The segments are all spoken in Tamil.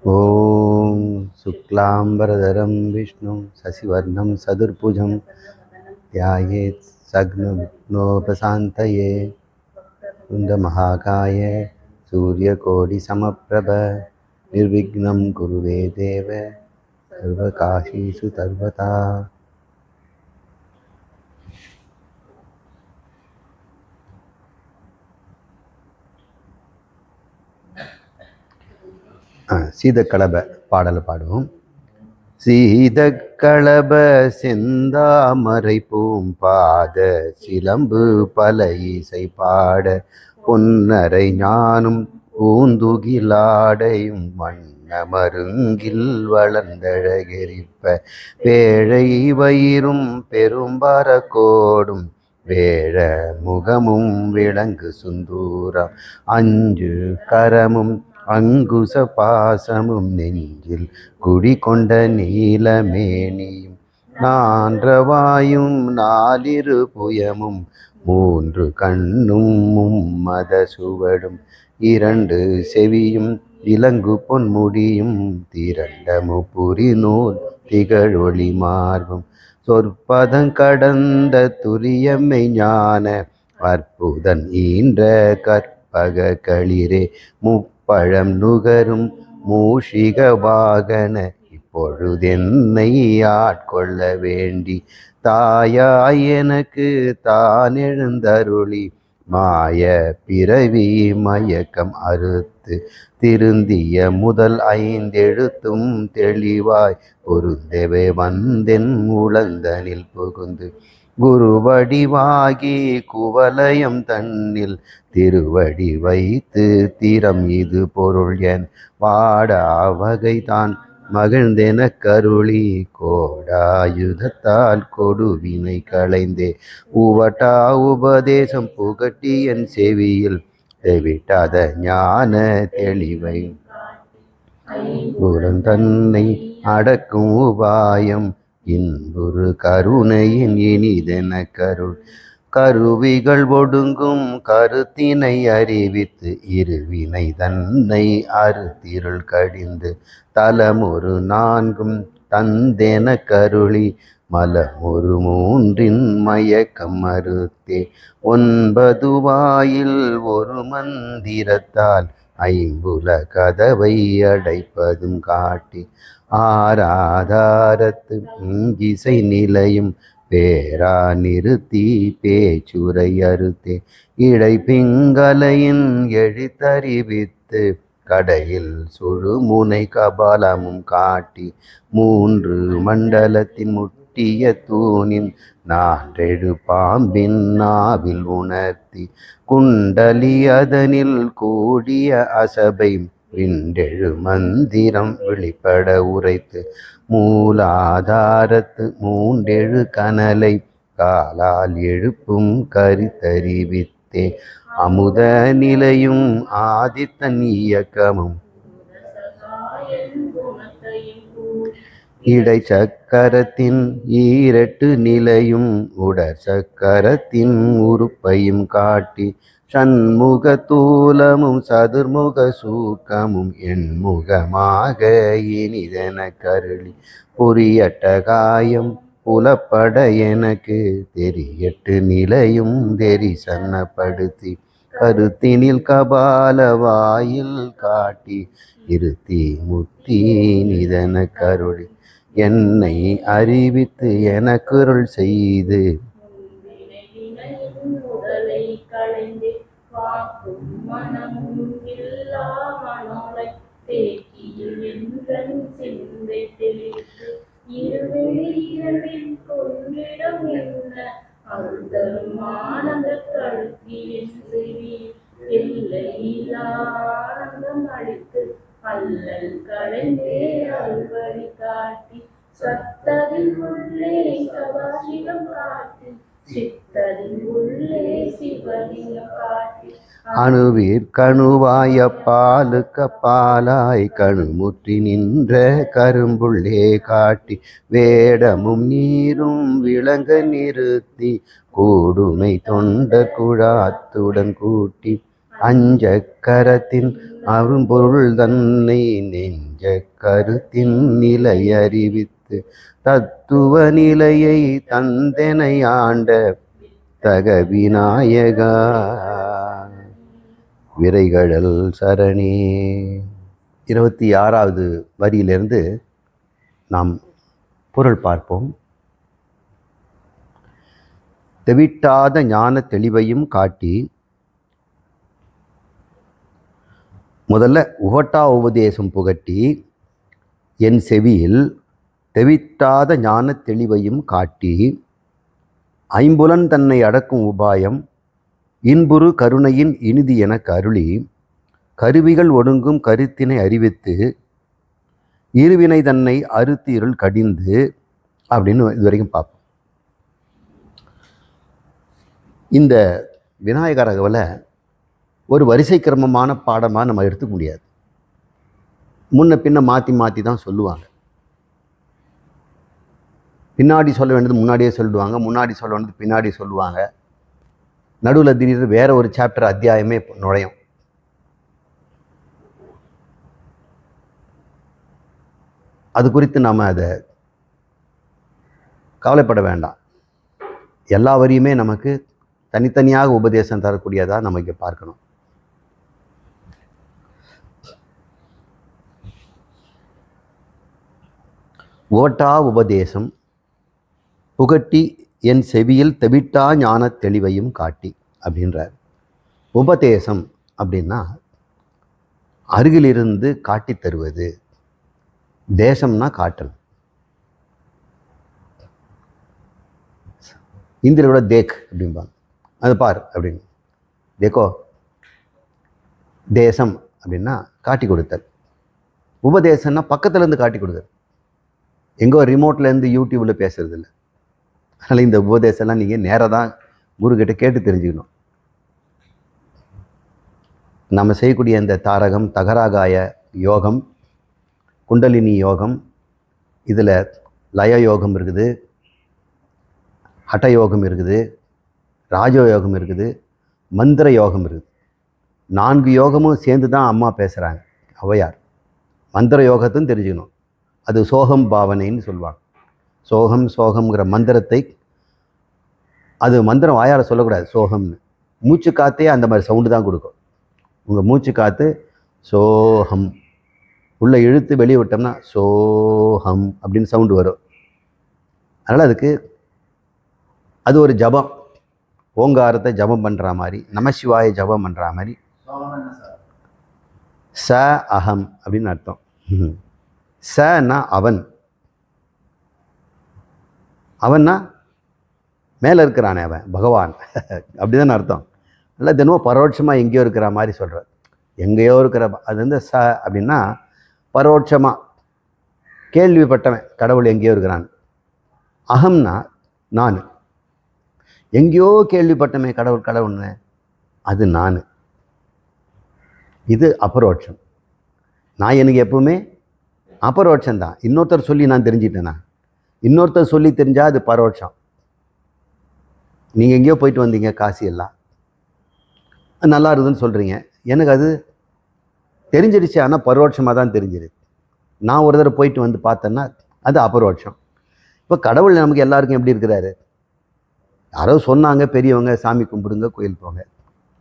ॐ शुक्लाम्बरधरं विष्णुं शशिवर्णं चतुर्भुजं ध्यायेत् सर्वविघ्नोपशान्तये कुण्डमहाकाय सूर्यकोटिसमप्रभ निर्विघ्नं कुरुवे देव सर्वकार्येषु सर्वदा. சீதக்கலப பாடல் பாடுவோம். சீதக்களப செந்தாமரை பூம்பாத சிலம்பு பல இசை பாட பொன்னரை ஞானும் பூந்துகிலாடையும் மன்னமருங்கில் வளர்ந்தழகெரிப்ப பேழை வயிறும் பெரும்பர கோடும் வேழ முகமும் விளங்கு சுந்தூரம் அஞ்சு கரமும் அங்குச பாசமும் நெஞ்சில் குடிகொண்ட நீலமேனியும் நான்றவாயும் நாலிரு புயமும் மூன்று கண்ணும் மத சுவடும் இரண்டு செவியும் இலங்கு பொன்முடியும் திரண்ட முப்புரி நூல் திகழொளி மார்பும் சொற்பதங் கடந்த துரியமை ஞான அற்புதன் ஈன்ற கற்பக களிரே முப்பழம் நுகரும் மூஷிக வாகன இப்பொழுதென்னை ஆட்கொள்ள வேண்டி தாயாய் எனக்கு தான் எழுந்தருளி மாய பிறவி மயக்கம் அறுத்து திருந்திய முதல் ஐந்தெழுத்தும் தெளிவாய் பொருந்தவே வந்தென் உளந்தனில் புகுந்து குருவடிவாகி குவலயம் தன்னில் திருவடி வைத்து திறம் இது பொருள் என் வாடா வகை தான் மகிழ்ந்தென கருளி கோடாயுதத்தால் கொடுவினை களைந்தே உவட்டா உபதேசம் புகட்டி என் செவியில் தெவிட்டாத ஞான தெளிவை குரன் தன்னை அடக்கும் உபாயம் இன்புறு கருணையின் இனிதென கருள் கருவிகள் ஒடுங்கும் கருத்தினை அறிவித்து இருவினை தன்னை அறுத்திருள் கடிந்து தலமொரு நான்கும் தந்தென கருளி மலமொரு மூன்றின் மயக்கம் மறுத்தே ஒன்பது வாயில் ஒரு மந்திரத்தால் ஐம்புல கதவை அடைப்பதும் காட்டி ஆராதாரத்து இசை நிலையும் பேரா நிறுத்தி பேச்சுரை அறுத்தே இடை பிங்கலையின் எழுத்தறிவித்து கடையில் சுழுமுனை கபாலமும் காட்டி மூன்று மண்டலத்தின் முட்டிய தூணின் நான்றெழு பாம்பின் நாவில் உணர்த்தி குண்டலி அதனில் கூடிய அசபை விண்டெழு மந்திரம் வெளிப்பட உரைத்து மூலாதாரத்து மூண்டெழு கனலை காலால் எழுப்பும் கரித்தறிவித்தே அமுத நிலையும் ஆதித்தன் இயக்கமும் இடை சக்கரத்தின் ஈரெட்டு நிலையும் உடற் சக்கரத்தின் உறுப்பையும் காட்டி சண்முக தூலமும் சதுர்முக சூக்கமும் எண்முகமாக இனிதென கருளி பொரியட்ட காயம் புலப்பட எனக்கு தெரியட்டு நிலையும் தெரிசன்னப்படுத்தி கருத்தினில் கபால வாயில் காட்டி இருத்தி முத்தி நிதன கருளி என்னை அறிவித்து எனக்குருள் செய்து அல்லல் களைந்தே அல்வழி காட்டி சத்ததின் உள்ளே சதாசிவம் காட்டி சித்ததின் உள்ளே சிவலிங்கம் காட்டி அணுவிற்கணுவாய பாலுக்க பாலாய் கணுமுற்றி நின்ற கரும்புள்ளே காட்டி வேடமும் நீரும் விளங்க நிறுத்தி கூடுமை தொண்ட குழாத்துடன் கூட்டி அஞ்ச கரத்தின் அரும்பொருள் தன்னை நெஞ்ச கருத்தின் நிலை அறிவித்து தத்துவ நிலையை தந்தனை ஆண்ட தக விநாயகா விரைகடல் சரணே. 26வது வரியிலிருந்து நாம் பொருள் பார்ப்போம். தெவிட்டாத ஞான தெளிவையும் காட்டி, முதல்ல உகட்டா உபதேசம் புகட்டி என் செவியில் தெவிட்டாத ஞான தெளிவையும் காட்டி, ஐம்புலன் தன்னை அடக்கும் உபாயம் இன்புறு கருணையின் இனிதி எனக்கு அருளி, கருவிகள் ஒடுங்கும் கருத்தினை அறிவித்து இருவினை தன்னை அறுத்து இருள் கடிந்து அப்படின்னு இதுவரைக்கும் பார்ப்போம். இந்த விநாயகர் அகவலை ஒரு வரிசை கிரமமான பாடமாக நம்ம எடுத்துக்க முடியாது. முன்ன பின்ன மாற்றி மாற்றி தான் சொல்லுவாங்க. பின்னாடி சொல்ல வேண்டியது முன்னாடியே சொல்லுவாங்க, முன்னாடி சொல்ல வேண்டியது பின்னாடி சொல்லுவாங்க. நடுவில் திடீர்னு வேற ஒரு சாப்டர் அத்தியாயமே நுழையும். அது குறித்து நாம் அதை கவலைப்பட வேண்டாம். எல்லா வரியுமே நமக்கு தனித்தனியாக உபதேசம் தரக்கூடியதாக நம்ம இங்கே பார்க்கணும். ஓட்டா உபதேசம் புகட்டி என் செவியில் தெவிட்டா ஞான தெளிவையும் காட்டி அப்படின்றார். உபதேசம் அப்படின்னா அருகிலிருந்து காட்டி தருவது. தேசம்னா காட்டல். இந்திரோட தேக் அப்படிம்பாங்க, அது பார் அப்படின்னு. தேக்கோ தேசம் அப்படின்னா காட்டி கொடுத்தல். உபதேசம்னா பக்கத்துலேருந்து காட்டி கொடுத்தல். எங்கோ ரிமோட்லேருந்து யூடியூப்பில் பேசுறது இல்லை. அதனால் இந்த உபதேசம்லாம் நீங்கள் நேராக தான் குருக்கிட்ட கேட்டு தெரிஞ்சுக்கணும். நம்ம செய்யக்கூடிய இந்த தாரகம், தகராகாய யோகம், குண்டலினி யோகம், இதில் லய யோகம் இருக்குது, ஹட யோகம் இருக்குது, ராஜயோகம் இருக்குது, மந்திர யோகம் இருக்குது. 4 யோகமும் சேர்ந்து தான் அம்மா பேசுகிறாங்க, ஔவையார். மந்திர யோகத்தையும் தெரிஞ்சுக்கணும். அது சோகம் பாவனைன்னு சொல்லுவாங்க. சோகம் சோகம்ங்கிற மந்திரத்தை, அது மந்திரம் வாயால் சொல்லக்கூடாது சோகம்னு. மூச்சு காற்றே அந்த மாதிரி சவுண்டு தான் கொடுக்கும். உங்கள் மூச்சு காற்று சோகம், உள்ளே இழுத்து வெளியே விட்டோம்னா சோகம் அப்படின்னு சவுண்டு வரும். அதனால் அதுக்கு அது ஒரு ஜபம். ஓங்காரத்தை ஜபம் பண்ணுற மாதிரி, நமசிவாய ஜபம் பண்ணுற மாதிரி. ச அகம் அப்படின்னு அர்த்தம். சனா அவன், அவன்னா மேலே இருக்கிறானே அவன், பகவான் அப்படிதான் அர்த்தம். இல்லை தினமும் பரோட்சமாக எங்கேயோ இருக்கிற மாதிரி சொல்கிறார். எங்கேயோ இருக்கிற, அது வந்து ச அப்படின்னா பரோட்சமாக கேள்விப்பட்டவன் கடவுள் எங்கேயோ இருக்கிறான். அகம்னா நான், எங்கேயோ கேள்விப்பட்டவன் கடவுள் கடவுள்னு, அது நான். இது அபரோட்சம். நான் எனக்கு எப்பவுமே அபரோட்சம்தான். இன்னொருத்தர் சொல்லி நான் தெரிஞ்சிட்டேனா, இன்னொருத்தர் சொல்லி தெரிஞ்சால் அது பரோட்சம். நீங்கள் எங்கேயோ போயிட்டு வந்தீங்க, காசி எல்லாம் நல்லா இருக்குதுன்னு சொல்கிறீங்க, எனக்கு அது தெரிஞ்சிடுச்சு, ஆனால் பரோட்சமாக தான் தெரிஞ்சிருது. நான் ஒரு தடவை போயிட்டு வந்து பார்த்தேன்னா அது அபரோட்சம். இப்போ கடவுள் நமக்கு எல்லாருக்கும் எப்படி இருக்கிறாரு? யாரோ சொன்னாங்க பெரியவங்க, சாமி கும்பிடுங்க, கோயில் போங்க,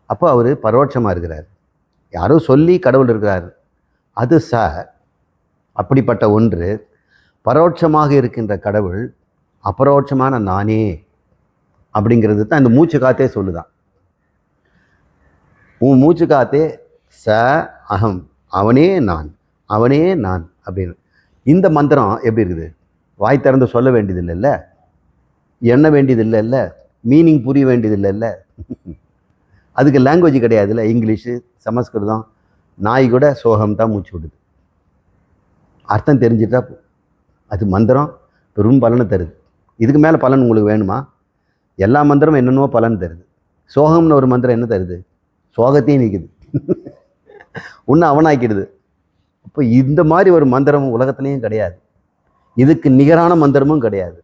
அப்போ அவர் பரோட்சமாக இருக்கிறார். யாரோ சொல்லி கடவுள் இருக்கிறார், அது ச. அப்படிப்பட்ட ஒன்று பரோட்சமாக இருக்கின்ற கடவுள் அபரோட்சமான நானே அப்படிங்கிறது தான் இந்த மூச்சு காத்தே சொல்லுதான். உன் மூச்சு காத்தே ச அகம், அவனே நான், அவனே நான் அப்படின்னு. இந்த மந்திரம் எப்படி இருக்குது? வாய் திறந்து சொல்ல வேண்டியது இல்லைல்ல, எண்ண வேண்டியது இல்லைல்ல, மீனிங் புரிய வேண்டியது இல்லைல்ல. அதுக்கு லாங்குவேஜ் கிடையாதுல்ல, இங்கிலீஷு சமஸ்கிருதம். நாய் கூட சோகம் தான் மூச்சு விடுது. அர்த்தம் தெரிஞ்சுட்டா அது மந்திரம் பெரும் பலனை தருது. இதுக்கு மேலே பலன் உங்களுக்கு வேணுமா? எல்லா மந்திரமும் என்னென்னவோ பலன் தருது. சோகம்னு ஒரு மந்திரம் என்ன தருது? சோகத்தையும் நிற்குது, ஒன்று அவனாக்கிடுது. அப்போ இந்த மாதிரி ஒரு மந்திரம் உலகத்துலேயும் கிடையாது. இதுக்கு நிகரான மந்திரமும் கிடையாது.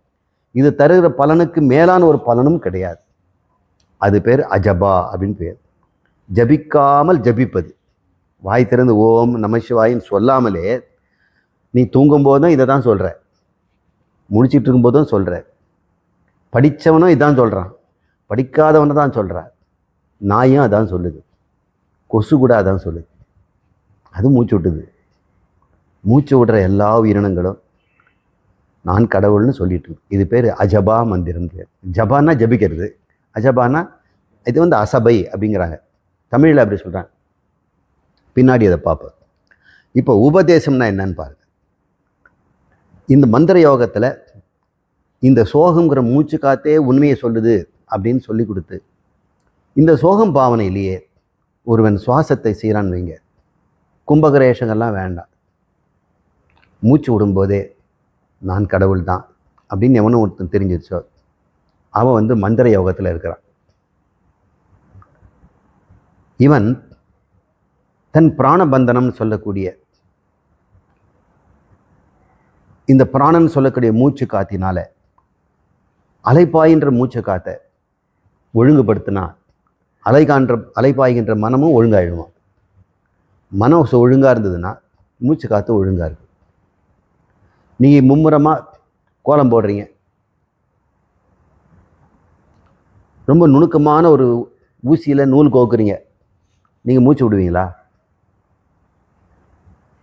இது தருகிற பலனுக்கு மேலான ஒரு பலனும் கிடையாது. அது பேர் அஜபா அப்படின்னு பேர். ஜபிக்காமல் ஜபிப்பது. வாய் திறந்து ஓம் நமசிவாயின்னு சொல்லாமலே நீ தூங்கும்போதும் இதை தான் சொல்கிற, முடிச்சிட்டு இருக்கும்போதும் சொல்கிற, படித்தவனும் இதான் சொல்கிறான், படிக்காதவனை தான் சொல்கிறான், நாயும் அதான் சொல்லுது, கொசு கூட அதான் சொல்லுது. அது மூச்சு விட்டுது. மூச்சு விடுற எல்லா உயிரினங்களும் நான் கடவுள்னு சொல்லிட்டு இருக்கு. இது பேர் அஜபா மந்திரம் பேர். ஜபான்னா ஜபிக்கிறது, அஜபானா இது வந்து அசபை அப்படிங்கிறாங்க. தமிழில் அப்படி சொல்கிறாங்க. பின்னாடி அதை பார்ப்போம். இப்போ உபதேசம்னா என்னன்னு பாருங்க. இந்த மந்திர யோகத்தில் இந்த சோகங்கிற மூச்சு காத்தே உண்மையை சொல்லுது அப்படின்னு சொல்லி கொடுத்து, இந்த சோகம் பாவனையிலேயே ஒருவன் சுவாசத்தை செய்கிறான்னு வைங்க, கும்பகரேஷங்கள்லாம் வேண்டாம், மூச்சு விடும்போதே நான் கடவுள் தான் அப்படின்னு எவனும் ஒருத்தன் தெரிஞ்சிருச்சோ அவன் வந்து மந்திர யோகத்தில் இருக்கிறான். இவன் தன் பிராணபந்தனம் சொல்லக்கூடிய இந்த பிராணன் சொல்லக்கூடிய மூச்சு காத்தினால அலைப்பாயின்ற மூச்சு காத்தை ஒழுங்குபடுத்தினா அலைப்பாய்கின்ற மனமும் ஒழுங்காயிடுவான். மனம் ஒழுங்காக இருந்ததுன்னா மூச்சு காற்று ஒழுங்காக இருக்கு. நீங்கள் மும்முரமாக கோலம் போடுறீங்க, ரொம்ப நுணுக்கமான ஒரு ஊசியில் நூல் கோக்குறீங்க, நீங்கள் மூச்சு விடுவீங்களா?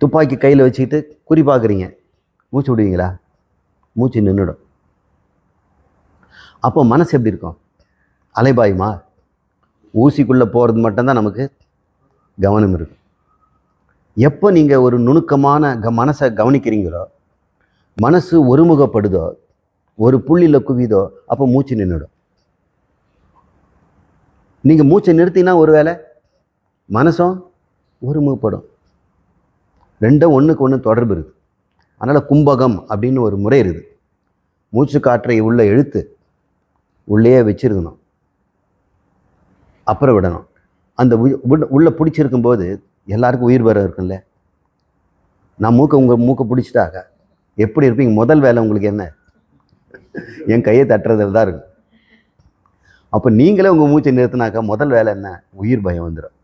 துப்பாக்கி கையில் வச்சுக்கிட்டு குறி பார்க்குறீங்க, மூச்சு விடுவீங்களா? மூச்சு நின்றுடும். அப்போ மனசு எப்படி இருக்கும்? அலைபாயுமா? ஊசிக்குள்ளே போகிறது மட்டும்தான் நமக்கு கவனம் இருக்கும். எப்போ நீங்கள் ஒரு நுணுக்கமான மனசை கவனிக்கிறீங்களோ, மனசு ஒருமுகப்படுதோ, ஒரு புள்ளியில் குவிதோ, அப்போ மூச்சு நின்றுடும். நீங்கள் மூச்சை நிறுத்தினா ஒரு வேளை மனசும் ஒருமுகப்படும். ரெண்டும் ஒன்றுக்கு ஒன்று தொடர்பு இருக்குது. அதனால் கும்பகம் அப்படின்னு ஒரு முறை இருக்குது. மூச்சு காற்றை உள்ளே இழுத்து உள்ளே வச்சிருக்கணும், அப்புறம் விடணும். அந்த உள்ளே பிடிச்சிருக்கும்போது எல்லாருக்கும் உயிர் வர இருக்கும்ல. நான் உங்கள் மூக்கை பிடிச்சிட்டாக்க எப்படி இருப்பீங்க? முதல் வேலை உங்களுக்கு என்ன? என் கையை தட்டுறதில் தான் இருக்கும். அப்போ நீங்களே உங்கள் மூச்சை நிறுத்தினாக்கா முதல் வேலை என்ன? உயிர் பயம் வந்துடும்.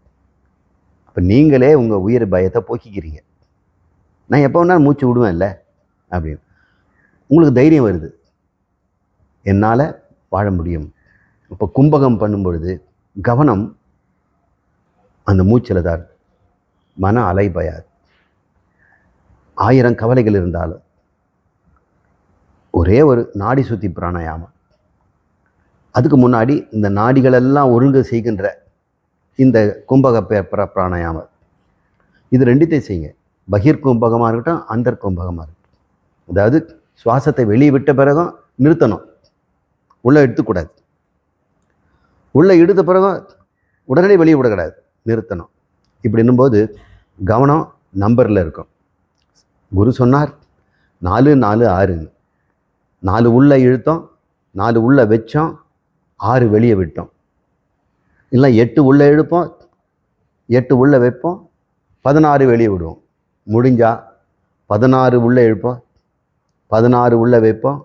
அப்போ நீங்களே உங்கள் உயிர் பயத்தை போக்கிக்கிறீங்க. நான் எப்போ வேணாலும் மூச்சு விடுவேன்ல அப்படின்னு உங்களுக்கு தைரியம் வருது, என்னால் வாழ முடியும். இப்போ கும்பகம் பண்ணும்பொழுது கவனம் அந்த மூச்சில் தான், மன அலைபயாது. 1000 கவலைகள் இருந்தாலும் ஒரே ஒரு நாடி சுத்தி பிராணாயாமம். அதுக்கு முன்னாடி இந்த நாடிகளெல்லாம் ஒழுங்கு செய்கின்ற இந்த கும்பக பிராணாயாமம், இது ரெண்டுத்தையும் செய்யுங்க. பகிர் கும்பகமாக இருக்கட்டும், அந்தர் கும்பகமாக இருக்கட்டும். அதாவது சுவாசத்தை வெளியே விட்ட பிறகும் நிறுத்தணும், உள்ளே எடுத்துக்கூடாது. உள்ளே எடுத்த பிறகும் உடனே வெளியே விடக்கூடாது, நிறுத்தணும். இப்படி என்னும்போது கவனம் நம்பரில் இருக்கும். குரு சொன்னார் 4 4 6. 4 உள்ளே இழுத்தோம், 4 உள்ளே வச்சோம், 6 வெளியே விட்டோம். இல்லை 8 உள்ளே இழுப்போம், 8 உள்ளே வைப்போம், 16 வெளியே விடுவோம். முடிஞ்சா 16 உள்ளே இழுப்போம், 16 உள்ளே வைப்போம்,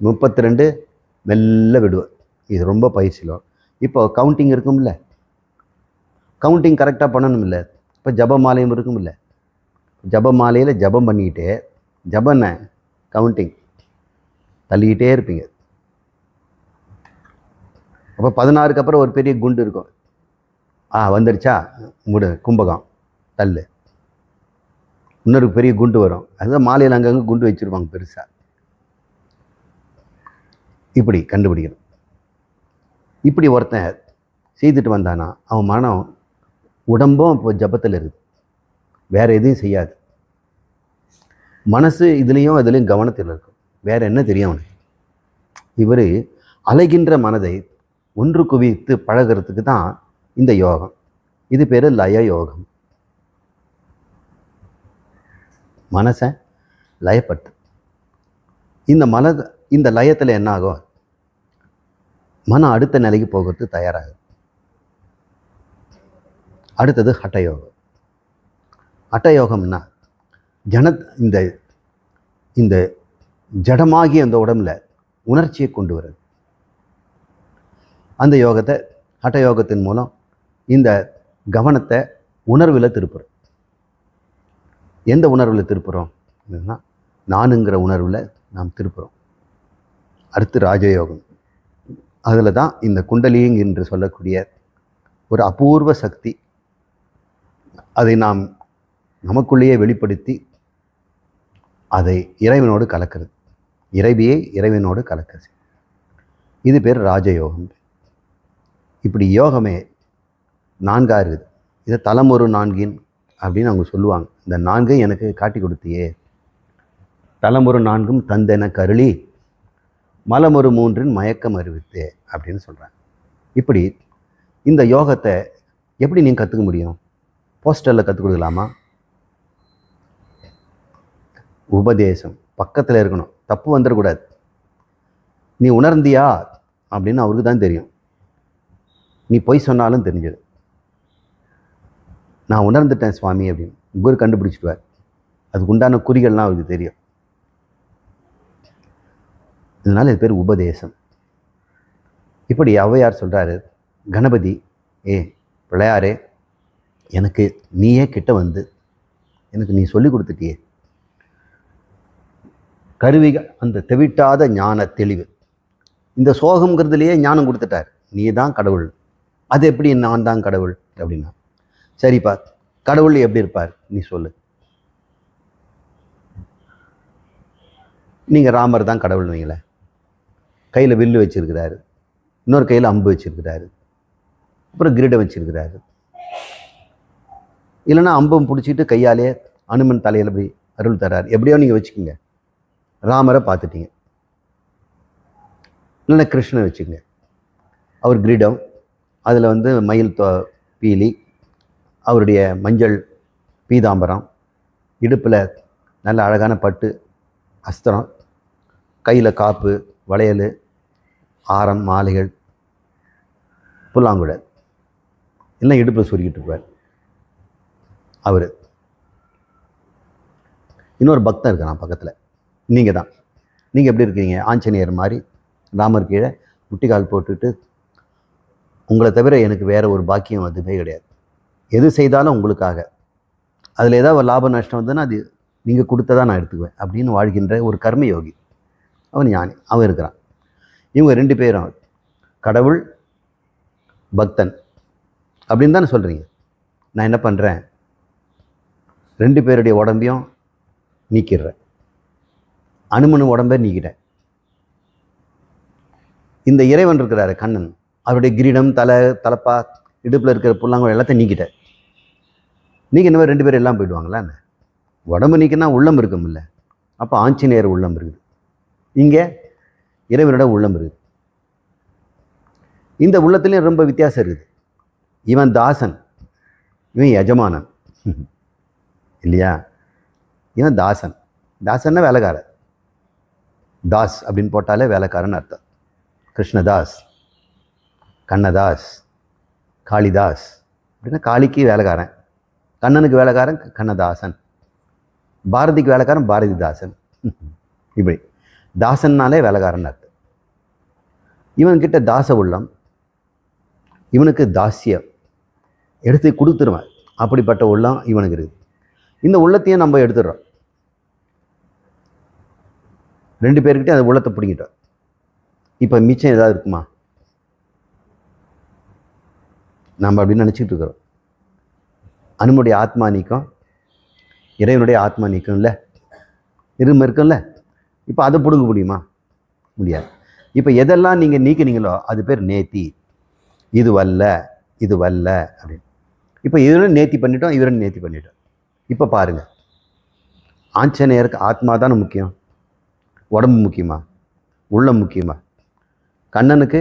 32 மெல்ல விடுவோம். இது ரொம்ப பயிற்சியில். இப்போ கவுண்டிங் இருக்கும்ல, கவுண்டிங் கரெக்டாக பண்ணணும் இல்லை. இப்போ ஜபமாலையும் இருக்கும் இல்லை, ஜபமாலையில் ஜபம் பண்ணிக்கிட்டே ஜபன்ன கவுண்டிங் தள்ளிக்கிட்டே இருப்பீங்க. அப்போ 16க்கு அப்புறம் ஒரு பெரிய குண்டு இருக்கும். வந்துடுச்சா, முடு கும்பகம் தள்ளு. இன்னொரு பெரிய குண்டு வரும், அதுதான் மாலையில் அங்கங்கே குண்டு வச்சுருப்பாங்க பெருசாக. இப்படி கண்டுபிடிக்கணும். இப்படி ஒருத்தன் செய்துட்டு வந்தானா அவன் மனம் உடம்பும் இப்போ ஜபத்தில் இருக்குது, வேறு எதையும் செய்யாது. மனசு இதுலேயும் கவனத்தில் இருக்கும், வேறு என்ன தெரியும் அவனுக்கு. இவர் அலைகின்ற மனதை ஒன்று குவித்து பழகிறதுக்கு தான் இந்த யோகம். இது பேர் லய யோகம். மனசை லயப்பட்டு இந்த லயத்தில் என்ன ஆகும்? மனம் அடுத்த நிலைக்கு போகிறது தயாராகுது. அடுத்தது ஹட்டயோகம். ஹட்டயோகம்னா இந்த ஜடமாகி அந்த உடம்புல உணர்ச்சியை கொண்டு வருது. அந்த யோகத்தை ஹட்டயோகத்தின் மூலம் இந்த கவனத்தை உணர்வில் திருப்புறோம். எந்த உணர்வில் திருப்புறோம்? நானுங்கிற உணர்வில் நாம் திருப்புறோம். அடுத்து ராஜயோகம். அதில் தான் இந்த குண்டலிங் என்று சொல்லக்கூடிய ஒரு அபூர்வ சக்தி, அதை நாம் நமக்குள்ளேயே வெளிப்படுத்தி அதை இறைவனோடு கலக்கிறது. இறைவியை இறைவனோடு கலக்கிறது. இது பேர் ராஜயோகம். இப்படி யோகமே 4 இருக்குது. இதை தலமொரு 4 அப்படின்னு அவங்க சொல்லுவாங்க. இந்த 4 எனக்கு காட்டி கொடுத்தியே, தலமொரு 4 தந்தென கருளி மலமொரு 3 மயக்கம் அறிவித்தே அப்படின்னு சொல்கிறாங்க. இப்படி இந்த யோகத்தை எப்படி நீங்கள் கற்றுக்க முடியும்? போஸ்டரில் கற்றுக் கொடுக்கலாமா? உபதேசம் பக்கத்தில் இருக்கணும். தப்பு வந்துடக்கூடாது. நீ உணர்ந்தியா அப்படின்னு அவருக்கு தான் தெரியும். நீ பொய் சொன்னாலும் தெரிஞ்சது. நான் உணர்ந்துட்டேன் சுவாமி அப்படின்னு குரு கண்டுபிடிச்சிடுவார். அதுக்கு உண்டான குறிகள்லாம் அவருக்கு தெரியும். இதனால் இது பேர் உபதேசம். இப்படி ஔவையார் சொல்கிறாரு, கணபதி பிள்ளையாரே, எனக்கு நீயே கிட்ட வந்து எனக்கு நீ சொல்லி கொடுத்துட்டியே, கருவிகள் அந்த தெவிட்டாத ஞான தெளிவு, இந்த சோகங்கிறதுலையே ஞானம் கொடுத்துட்டார். நீ தான் கடவுள். அது எப்படி நான் தான் கடவுள் அப்படின்னா, சரிப்பா கடவுள் எப்படி இருப்பார் நீ சொல்லு. நீங்கள் ராமர் தான் கடவுள் வைங்கள. கையில் வில்லு வச்சிருக்கிறாரு, இன்னொரு கையில் அம்பு வச்சிருக்கிறாரு, அப்புறம் கிரீடம் வச்சிருக்கிறாரு. இல்லைன்னா அம்பம் பிடிச்சிட்டு கையாலே அனுமன் தலையில் அப்படி அருள் தராரு. எப்படியோ நீங்கள் வச்சுக்கோங்க, ராமரை பார்த்துட்டீங்க. இல்லைன்னா கிருஷ்ணன் வச்சுக்கோங்க, அவர் கிரீடம், அதில் மயில் பீலி, அவருடைய மஞ்சள் பீதாம்பரம், இடுப்பில் நல்ல அழகான பட்டு அஸ்திரம், கையில் காப்பு, வளையல், ஆரம், மாலைகள், புல்லாங்குழல் எல்லாம் இடுப்பில் சுருக்கிட்டு இருப்பார் அவர். இன்னொரு பக்தன் இருக்கிறான் பக்கத்தில். நீங்கள் தான். நீங்கள் எப்படி இருக்கீங்க? ஆஞ்சநேயர் மாதிரி ராமர் கீழே முட்டிக்கால் போட்டுட்டு, உங்களை தவிர எனக்கு வேறு ஒரு பாக்கியம் அதுவே கிடையாது, எது செய்தாலும் உங்களுக்காக, அதில் ஏதாவது லாப நஷ்டம் வந்ததுன்னா அது நீங்கள் கொடுத்ததான் நான் எடுத்துக்குவேன் அப்படின்னு வாழ்கின்ற ஒரு கர்மயோகி. அவன் ஞானி, அவன் இருக்கிறான். இவங்க 2 பேரும் கடவுள் பக்தன் அப்படின்னு தானே சொல்கிறீங்க. நான் என்ன பண்ணுறேன், 2 பேருடைய உடம்பையும் நீக்கிடுறேன். அனுமன் உடம்பை நீக்கிட்டேன். இந்த இறைவன் இருக்கிறாரு கண்ணன், அவருடைய கிரீடம், தலப்பா, இடுப்பில் இருக்கிற புல்லாங்குழல் எல்லாத்தையும் நீக்கிட்டேன். நீங்கள் இந்த மாதிரி 2 பேரும் எல்லாம் போயிடுவாங்களா? உடம்பு நீக்கினா உள்ளம் இருக்குமில்ல. அப்போ ஆஞ்சநேயர் உள்ளம் இருக்குது, இங்கே இறைவனோட உள்ளம் இருக்குது. இந்த உள்ளத்துலேயும் ரொம்ப வித்தியாசம் இருக்குது. இவன் தாசன், இவன் எஜமானன் இல்லையா? இவன் தாசன். தாசன்னா வேலைக்காரன். தாஸ் அப்படின்னு போட்டாலே வேலைக்காரன் அர்த்தம். கிருஷ்ணதாஸ், கண்ணதாஸ், காளிதாஸ் அப்படின்னா காளிக்கு வேலைக்காரன், கண்ணனுக்கு வேலைக்காரன் கண்ணதாசன், பாரதிக்கு வேலைக்காரன் பாரதிதாசன். இப்படி தாசன்னாலே வேலைக்காரன் அர்த்தம். இவன்கிட்ட தாச உள்ளம், இவனுக்கு தாசியம், எடுத்து கொடுத்துருவேன். அப்படிப்பட்ட உள்ளம் இவனுக்கு இருக்குது. இந்த உள்ளத்தையும் நம்ம எடுத்துடுறோம். 2 பேர்கிட்டே அந்த உள்ளத்தை பிடிங்கிட்டோம். இப்போ மிச்சம் ஏதாவது இருக்குமா? நம்ம அப்படின்னு நினச்சிட்டு இருக்கிறோம். அனுமனுடைய ஆத்மா நீக்கம், இறைவனுடைய ஆத்மா நீக்கம் இல்லை, இருமை இருக்கும்ல. இப்போ அதை பிடுங்க முடியுமா? முடியாது. இப்போ எதெல்லாம் நீங்கள் நீக்கினீங்களோ அது பேர் நேத்தி. இது வல்ல, இது வல்ல அப்படின்னு. இப்போ இவரும் நேர்த்தி பண்ணிட்டோம், இவரும் நேர்த்தி பண்ணிட்டோம். இப்போ பாருங்கள், ஆஞ்சநேயருக்கு ஆத்மா தானே முக்கியம், உடம்பு முக்கியமா, உள்ளம் முக்கியமா? கண்ணனுக்கு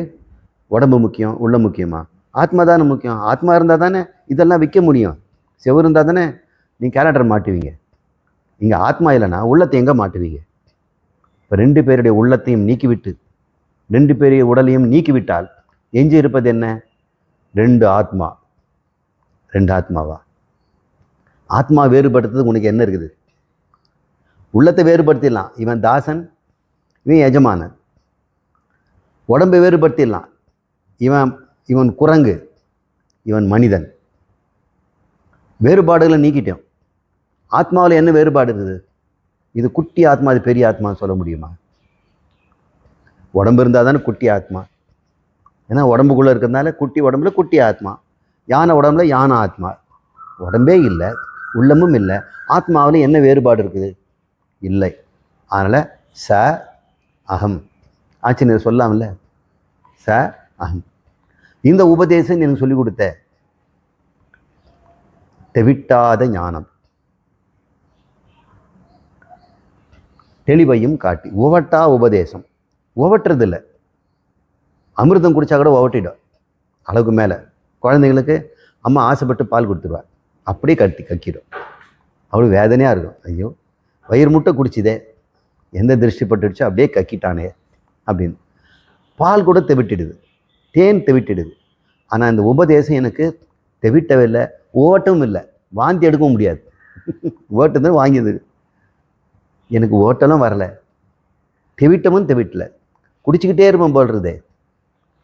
உடம்பு முக்கியம், உள்ளம் முக்கியமா? ஆத்மா தானே முக்கியம். ஆத்மா இருந்தால் தானே இதெல்லாம் விற்க முடியும். செவ்வறு இருந்தால் தானே நீங்கள் கேரக்டர் மாட்டுவீங்க. இங்கே ஆத்மா இல்லைன்னா உள்ளத்தை எங்கே மாட்டுவீங்க? இப்போ 2 பேருடைய உள்ளத்தையும் நீக்கிவிட்டு 2 பேருடைய உடலையும் நீக்கிவிட்டால் எஞ்சி இருப்பது என்ன? 2 ஆத்மா. 2 ஆத்மாவா? ஆத்மா வேறுபடுத்துறதுக்கு உனக்கு என்ன இருக்குது? உள்ளத்தை வேறுபடுத்திடலாம், இவன் தாசன், இவன் எஜமானன். உடம்பை வேறுபடுத்திடலாம், இவன் குரங்கு, இவன் மனிதன். வேறுபாடுகளை நீக்கிட்டோம். ஆத்மாவில் என்ன வேறுபாடு இருக்குது? இது குட்டி ஆத்மா, அது பெரிய ஆத்மான்னு சொல்ல முடியுமா? உடம்பு இருந்தால் தானே குட்டி ஆத்மா. ஏன்னா உடம்புக்குள்ளே இருக்கிறதுனால குட்டி உடம்புல குட்டி ஆத்மா, யானை உடம்புல யானை ஆத்மா. உடம்பே இல்லை, உள்ளமும் இல்லை, ஆத்மாவில் என்ன வேறுபாடு இருக்குது? இல்லை. அதனால் ச அகம் ஆச்சு சொல்லாமல்ல, ச அகம். இந்த உபதேசம் எனக்கு சொல்லிக் கொடுத்த தெவிட்டாத ஞானம், தெளிவையும் காட்டி. உவட்டா உபதேசம். உவட்டுறதில்லை. அமிர்தம் குடித்தா கூட உவட்டிடும் அளவுக்கு மேலே. குழந்தைங்களுக்கு அம்மா ஆசைப்பட்டு பால் கொடுத்துருவார், அப்படியே கக்கிடும். அவ்வளோ வேதனையாக இருக்கும். ஐயோ வயிறு முட்டை குடிச்சிதே, எந்த திருஷ்டி பட்டுடுச்சோ அப்படியே கக்கிட்டானே அப்படின்னு. பால் கூட தெவிட்டிடுது, தேன் தெவிட்டிடுது. ஆனால் இந்த உபதேசம் எனக்கு தெவிட்டவே இல்லை, ஓட்டவும் இல்லை, வாந்தி எடுக்கவும் முடியாது. ஓட்டுறது வாங்கியது எனக்கு ஓட்டலும் வரலை, தெவிட்டமும் தெவிட்டலை, குடிச்சிக்கிட்டே இருப்போம் போல்றதே.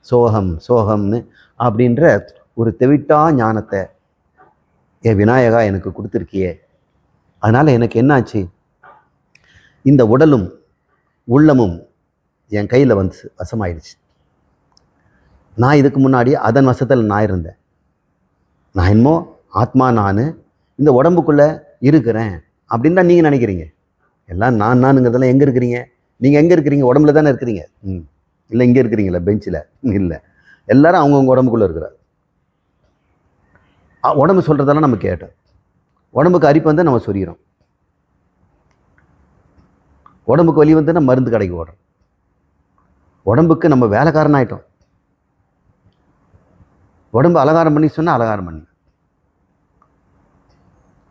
சோகம் சோகம்னு அப்படின்ற ஒரு தெவிட்டா ஞானத்தை விநாயகா எனக்கு கொடுத்துருக்கியே. அதனால் எனக்கு என்னாச்சு? இந்த உடலும் உள்ளமும் என் கையில் வந்து வசமாயிடுச்சு. நான் இதுக்கு முன்னாடி அதன் வசத்தில் நான் இருந்தேன். நான் என்னமோ ஆத்மா, நான் இந்த உடம்புக்குள்ளே இருக்கிறேன் அப்படின்னு தான் நீங்கள் நினைக்கிறீங்க. எல்லாம் நானுங்கிறதெல்லாம் எங்கே இருக்கிறீங்க? நீங்கள் எங்கே இருக்கிறீங்க? உடம்புல தானே இருக்கிறீங்க. இல்லை இங்கே இருக்கிறீங்களா பெஞ்சில்? இல்லை, எல்லாரும் அவங்கவுங்க உடம்புக்குள்ளே இருக்கிறார். உடம்பு சொல்கிறதெல்லாம் நம்ம கேட்டோம். உடம்புக்கு அரிப்பு வந்து நம்ம சொரிகிறோம். உடம்புக்கு வலி வந்து நம்ம மருந்து கடைக்கு ஓடுறோம். உடம்புக்கு நம்ம வேலைக்காரன் ஆகிட்டோம். உடம்பு அலங்காரம் பண்ணி சொன்னால் அலங்காரம் பண்ணி,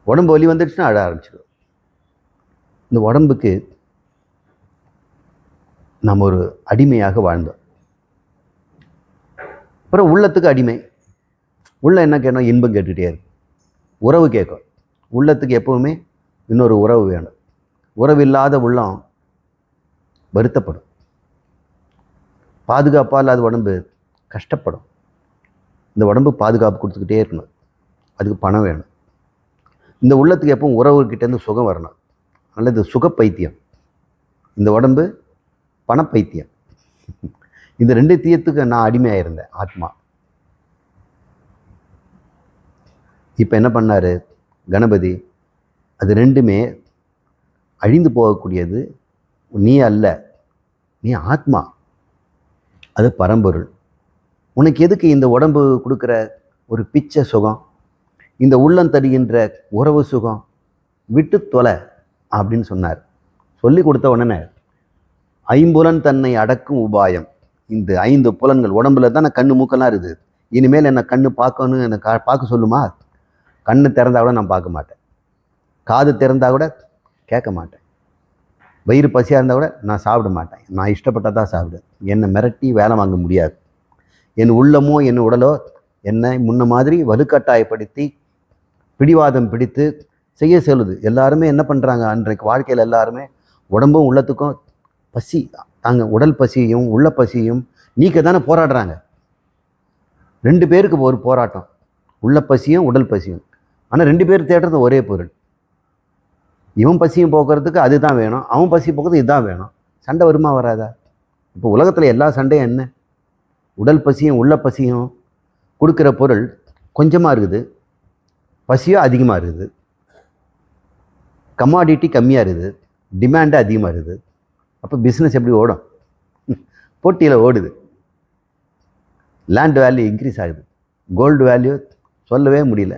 உடம்பு வலி வந்துடுச்சுன்னா அழ ஆரம்பிச்சிடும். இந்த உடம்புக்கு நம்ம ஒரு அடிமையாக வாழ்ந்தோம். அப்புறம் உள்ளத்துக்கு அடிமை. உள்ள என்ன கேட்கணும்? இன்பம் கேட்டுகிட்டே இருக்கும், உறவு கேட்கும். உள்ளத்துக்கு எப்பவுமே இன்னொரு உறவு வேணும். உறவு இல்லாத உள்ளம் வருத்தப்படும். பாதுகாப்பாக இல்லாத உடம்பு கஷ்டப்படும். இந்த உடம்பு பாதுகாப்பு கொடுத்துக்கிட்டே இருக்கணும், அதுக்கு பணம் வேணும். இந்த உள்ளத்துக்கு எப்பவும் உறவுகிட்டேருந்து சுகம் வரணும். அதனால் இது சுகப்பைத்தியம். இந்த உடம்பு பணப்பைத்தியம். இந்த ரெண்டு தீயத்துக்கு நான் அடிமையாக இருந்தேன், ஆத்மா. இப்போ என்ன பண்ணார் கணபதி? அது ரெண்டுமே அழிந்து போகக்கூடியது. நீ அல்ல, நீ ஆத்மா, அது பரம்பொருள். உனக்கு எதுக்கு இந்த உடம்பு கொடுக்குற ஒரு பிச்சை சுகம், இந்த உள்ளம் தருகின்ற உறவு சுகம்? விட்டு தொலை அப்படின்னு சொன்னார். சொல்லி கொடுத்த உடனே ஐம்புலன் தன்னை அடக்கும் உபாயம். இந்த 5 புலன்கள் உடம்புல தானே கண்ணு மூக்கெல்லாம் இருக்குது. இனிமேல் என்ன கண்ணு பார்க்கணும், என்னை பார்க்க சொல்லுமா? கண்ணு திறந்தா கூட நான் பார்க்க மாட்டேன், காது திறந்தா கூட கேட்க மாட்டேன், வயிறு பசியாக இருந்தால் கூட நான் சாப்பிட மாட்டேன். நான் இஷ்டப்பட்டால் தான் சாப்பிடுவேன். என்னை மிரட்டி வேலை வாங்க முடியாது. என் உள்ளமோ என் உடலோ என்னை முன்ன மாதிரி வலுக்கட்டாயப்படுத்தி பிடிவாதம் பிடித்து செய்ய சொல்லுது. எல்லாருமே என்ன பண்ணுறாங்க அன்றைக்கு வாழ்க்கையில்? எல்லாருமே உடம்பும் உள்ளத்துக்கும் பசி தாங்க, உடல் பசியையும் உள்ள பசியையும் நீக்க தானே போராடுறாங்க. 2 பேருக்கு ஒரு போராட்டம், உள்ள பசியும் உடல் பசியும். ஆனால் 2 பேர் தேடுறது ஒரே பொருள். இவன் பசியும் போக்குறதுக்கு அதுதான் வேணும், அவன் பசி போக்குறதுக்கு இதுதான் வேணும். சண்டை வருமா வராதா? இப்போ உலகத்தில் எல்லா சண்டையும் என்ன? உடல் பசியும் உள்ள பசியும் கொடுக்குற பொருள் கொஞ்சமாக இருக்குது, பசியோ அதிகமாக இருக்குது. கமாடிட்டி கம்மியாக இருக்குது, டிமாண்டு அதிகமாக இருக்குது. அப்போ பிஸ்னஸ் எப்படி ஓடும்? போட்டியில் ஓடுது. லேண்ட் வேல்யூ இன்க்ரீஸ் ஆகுது, கோல்டு வேல்யூ சொல்லவே முடியல,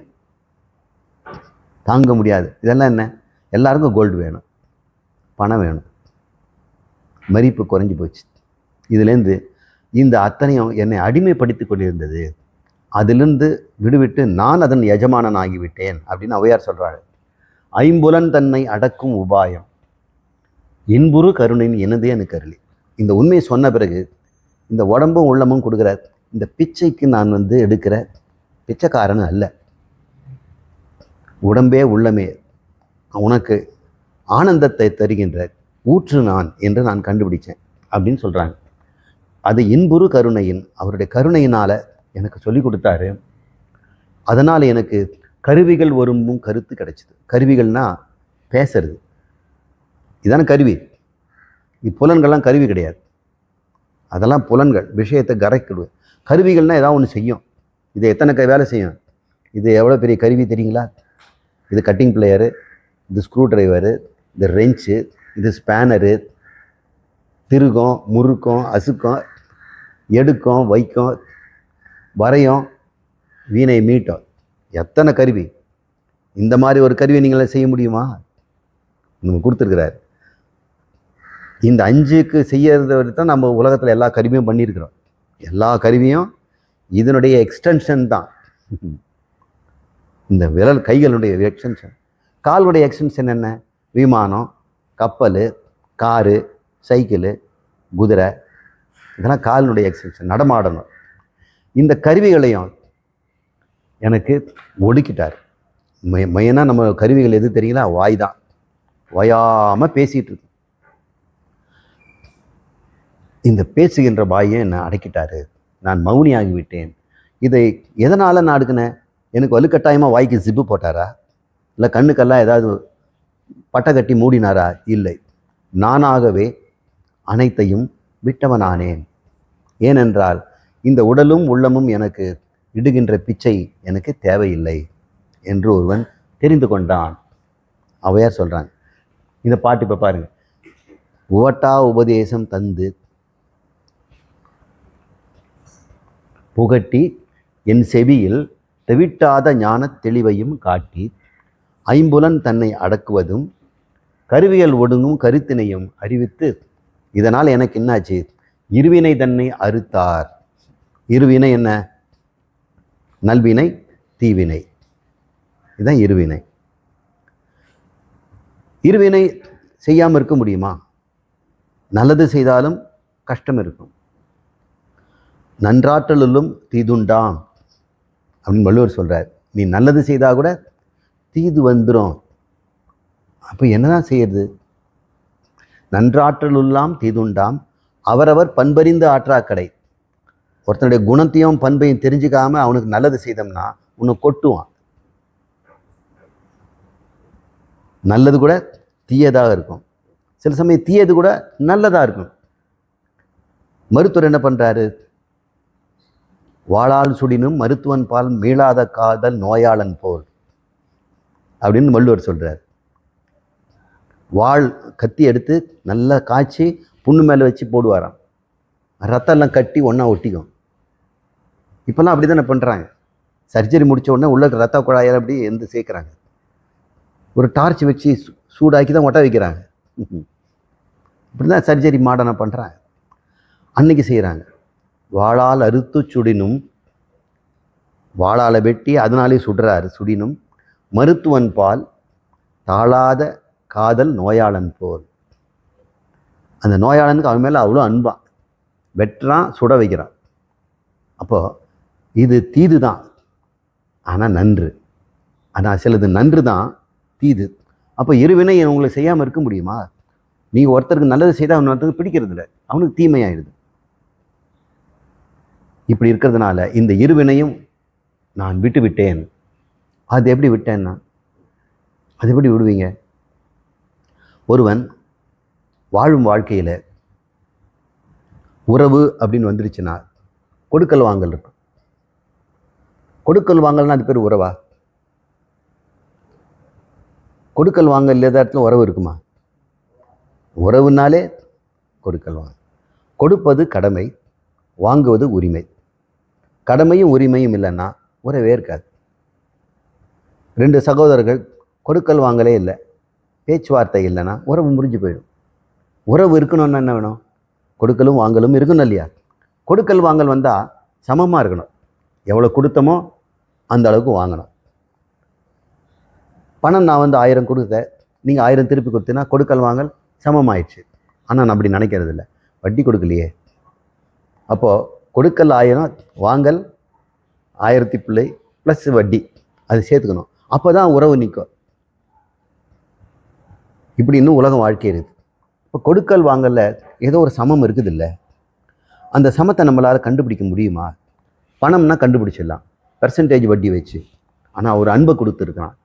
தாங்க முடியாது. இதெல்லாம் என்ன? எல்லாருக்கும் கோல்டு வேணும், பணம் வேணும், மதிப்பு குறைஞ்சி போச்சு. இதுலேருந்து இந்த அத்தனையும் என்னை அடிமைப்படுத்தி கொண்டிருந்தது. அதிலிருந்து விடுவிட்டு நான் அதன் எஜமானன் ஆகிவிட்டேன் அப்படின்னு ஔவையார் சொல்கிறாரு. ஐம்புலன் தன்னை அடக்கும் உபாயம், இன்புறு கருணையின் எனதே எனக்கு அருளி. இந்த உண்மையை சொன்ன பிறகு இந்த உடம்பும் உள்ளமும் கொடுக்குற இந்த பிச்சைக்கு நான் எடுக்கிற பிச்சைக்காரன் அல்ல. உடம்பே உள்ளமே உனக்கு ஆனந்தத்தை தருகின்ற ஊற்று நான் என்று நான் கண்டுபிடிச்சேன் அப்படின்னு சொல்கிறாங்க. அது இன்புறு கருணையின், அவருடைய கருணையினால் எனக்கு சொல்லி கொடுத்தாரு. அதனால் எனக்கு கருவிகள் வரும்பும் கருத்து கிடைச்சிது. கருவிகள்னா பேசுறது, இதான கருவி. புலன்கள்லாம் கருவி கிடையாது, அதெல்லாம் புலன்கள் விஷயத்தை கரைக்கிடுவேன். கருவிகள்னால் ஏதாவது ஒன்று செய்யும். இது எத்தனை வேலை செய்யும்? இது எவ்வளோ பெரிய கருவி தெரியுங்களா? இது கட்டிங் பிளேயரு, இது ஸ்க்ரூ டிரைவரு, இது ரெஞ்சு, இது ஸ்பேனரு, திருகம், முறுக்கம், அசுக்கம், எடுக்கும், வைக்கும், வரையும், வீணை மீட்டும். எத்தனை கருவி! இந்த மாதிரி ஒரு கருவி நீங்களே செய்ய முடியுமா? நம்ம கொடுத்துருக்கிறார். இந்த 5க்கு செய்யறத தான் நம்ம உலகத்தில் எல்லா கருவியும் பண்ணியிருக்கிறோம். எல்லா கருவியும் இதனுடைய எக்ஸ்டென்ஷன் தான். இந்த விரல் கைகளுடைய எக்ஸ்டென்ஷன். காலுடைய எக்ஸ்டென்ஷன் என்ன? விமானம், கப்பல், காரு, சைக்கிளு, குதிரை, இதெல்லாம் காலினுடைய எக்ஸ்டென்ஷன். நடமாடணும். இந்த கருவிகளையும் எனக்கு ஒடுக்கிட்டார். மெயினாக நம்ம கருவிகள் எது தெரியுங்களா? வாய் தான். வாயாமல் பேசிகிட்டு இருக்கு. இந்த பேசுகின்ற வாயை என்னை அடக்கிட்டாரு. நான் மௌனி ஆகிவிட்டேன். இதை எதனால் நான் அடுக்கினேன்? எனக்கு வலுக்கட்டாயமாக வாய்க்கு ஜிப்பு போட்டாரா? இல்லை கண்ணுக்கெல்லாம் ஏதாவது பட்டை கட்டி மூடினாரா? இல்லை, நானாகவே அனைத்தையும் விட்டவனானேன். ஏனென்றால் இந்த உடலும் உள்ளமும் எனக்கு இடுகின்ற பிச்சை எனக்கு தேவையில்லை என்று ஒருவன் தெரிந்து கொண்டான். அவையார் சொல்கிறாங்க. இந்த பாட்டு இப்போ பாருங்க. உவட்டா உபதேசம் தந்து புகட்டி என் செவியில் தெவிட்டாத ஞான தெளிவையும் காட்டி ஐம்புலன் தன்னை அடக்குவதும் கருவியல் ஒடுங்கும் கருத்தினையும் அறிவித்து, இதனால் எனக்கு என்னாச்சு? இருவினை தன்னை அறுத்தார். இருவினை என்ன? நல்வினை, தீவினை. இதுதான் இருவினை. இருவினை செய்யாமல் இருக்க முடியுமா? நல்லது செய்தாலும் கஷ்டம் இருக்கும். நன்றாற்றலும் தீதுண்டாம் அப்படின்னு வள்ளுவர் சொல்கிறார். நீ நல்லது செய்தால் கூட தீது வந்துடும். அப்போ என்னதான் செய்யறது? நன்றாற்றலுல்லாம் தீதுண்டாம் அவரவர் பண்பறிந்து ஆற்றாக்கடை. ஒருத்தனுடைய குணத்தையும் பண்பையும் தெரிஞ்சுக்காம அவனுக்கு நல்லது செய்தோம்னா உன்னை கொட்டுவான். நல்லது கூட தீயதாக இருக்கும், சில சமயம் தீயது கூட நல்லதாக இருக்கும். மருத்துவர் என்ன பண்ணுறாரு? வாளால் சுடினும் மருத்துவன் பால் மீளாத காதல் நோயாளன் போல் அப்படின்னு வள்ளுவர் சொல்கிறார். வாள் கத்தி எடுத்து நல்லா காய்ச்சி புண்ணு மேலே வச்சு போடுவாராம். ரத்தம்லாம் கட்டி ஒன்றா ஒட்டிக்கும். இப்போல்லாம் அப்படி தானே பண்ணுறாங்க. சர்ஜரி முடித்த உடனே உள்ள ரத்த குழாயில் அப்படி சேர்க்குறாங்க. ஒரு டார்ச் வச்சு சூடாக்கி தான் ஒட்ட வைக்கிறாங்க. இப்படி தான் சர்ஜரி மாடர்னாக பண்ணுறாங்க. அன்னைக்கு செய்கிறாங்க. வாளால் அறுத்து சுடினும், வாளால் வெட்டி அதனாலே சுடுறாரு, சுடினும் மருத்துவன் பால் தாழாத காதல் நோயாளன் போல். அந்த நோயாளனுக்கு அவன் மேலே அவ்வளோ அன்பான். வெட்டுறான், சுட வைக்கிறான். அப்போது இது தீது தான், ஆனால் நன்று. ஆனால் சிலது நன்று தான், தீது. அப்போ இருவினை உங்களை செய்யாமல் இருக்க முடியுமா? நீ ஒருத்தருக்கு நல்லது செய்தால் அவன் ஒருத்தருக்கு பிடிக்கிறது இல்லை, அவனுக்கு தீமையாயிடுது. இப்படி இருக்கிறதுனால இந்த இருவினையும் நான் விட்டு விட்டேன். அது எப்படி விட்டேன்னா, அது எப்படி விடுவீங்க? ஒருவன் வாழும் வாழ்க்கையில் உறவு அப்படின்னு வந்துருச்சுன்னா கொடுக்கல் வாங்கல் இருக்கும். கொடுக்கல் வாங்கல்னா அது பேர் உறவா? கொடுக்கல் வாங்கல் இல்லாத இடத்துல உறவு இருக்குமா? உறவுனாலே கொடுக்கல் வாங்க. கொடுப்பது கடமை, வாங்குவது உரிமை. கடமையும் உரிமையும் இல்லைன்னா உறவே இருக்காது. 2 சகோதரர்கள் கொடுக்கல் வாங்கலே இல்லை, பேச்சுவார்த்தை இல்லைன்னா உறவு முறிஞ்சு போயிடும். உறவு இருக்கணும்னா என்ன வேணும்? கொடுக்கலும் வாங்கலும் இருக்கணும் இல்லையா? கொடுக்கல் வாங்கல் வந்தால் சமமாக இருக்கணும். எவ்வளோ கொடுத்தமோ அந்த அளவுக்கு வாங்கணும். பணம் நான் 1000 கொடுத்தேன், நீங்கள் 1000 திருப்பி கொடுத்தீங்கன்னா கொடுக்கல் வாங்கல் சமமாயிடுச்சு. ஆனால் நான் அப்படி நினைக்கிறது இல்லை. வட்டி கொடுக்கலையே. அப்போது கொடுக்கல் 1000, வாங்கல் 1000 பிள்ளை ப்ளஸ் வட்டி, அது சேர்த்துக்கணும். அப்போ தான் உறவு நிற்கும். இப்படி இன்னும் உலகம் வாழ்க்கை இருக்குது. இப்போ கொடுக்கல் வாங்கல ஏதோ ஒரு சமம் இருக்குது இல்லை? அந்த சமத்தை நம்மளால் கண்டுபிடிக்க முடியுமா? பணம்னா கண்டுபிடிச்சிடலாம், பெர்சன்டேஜ் வட்டி வச்சு. ஆனால் அவர் அன்பை கொடுத்துருக்கிறான்,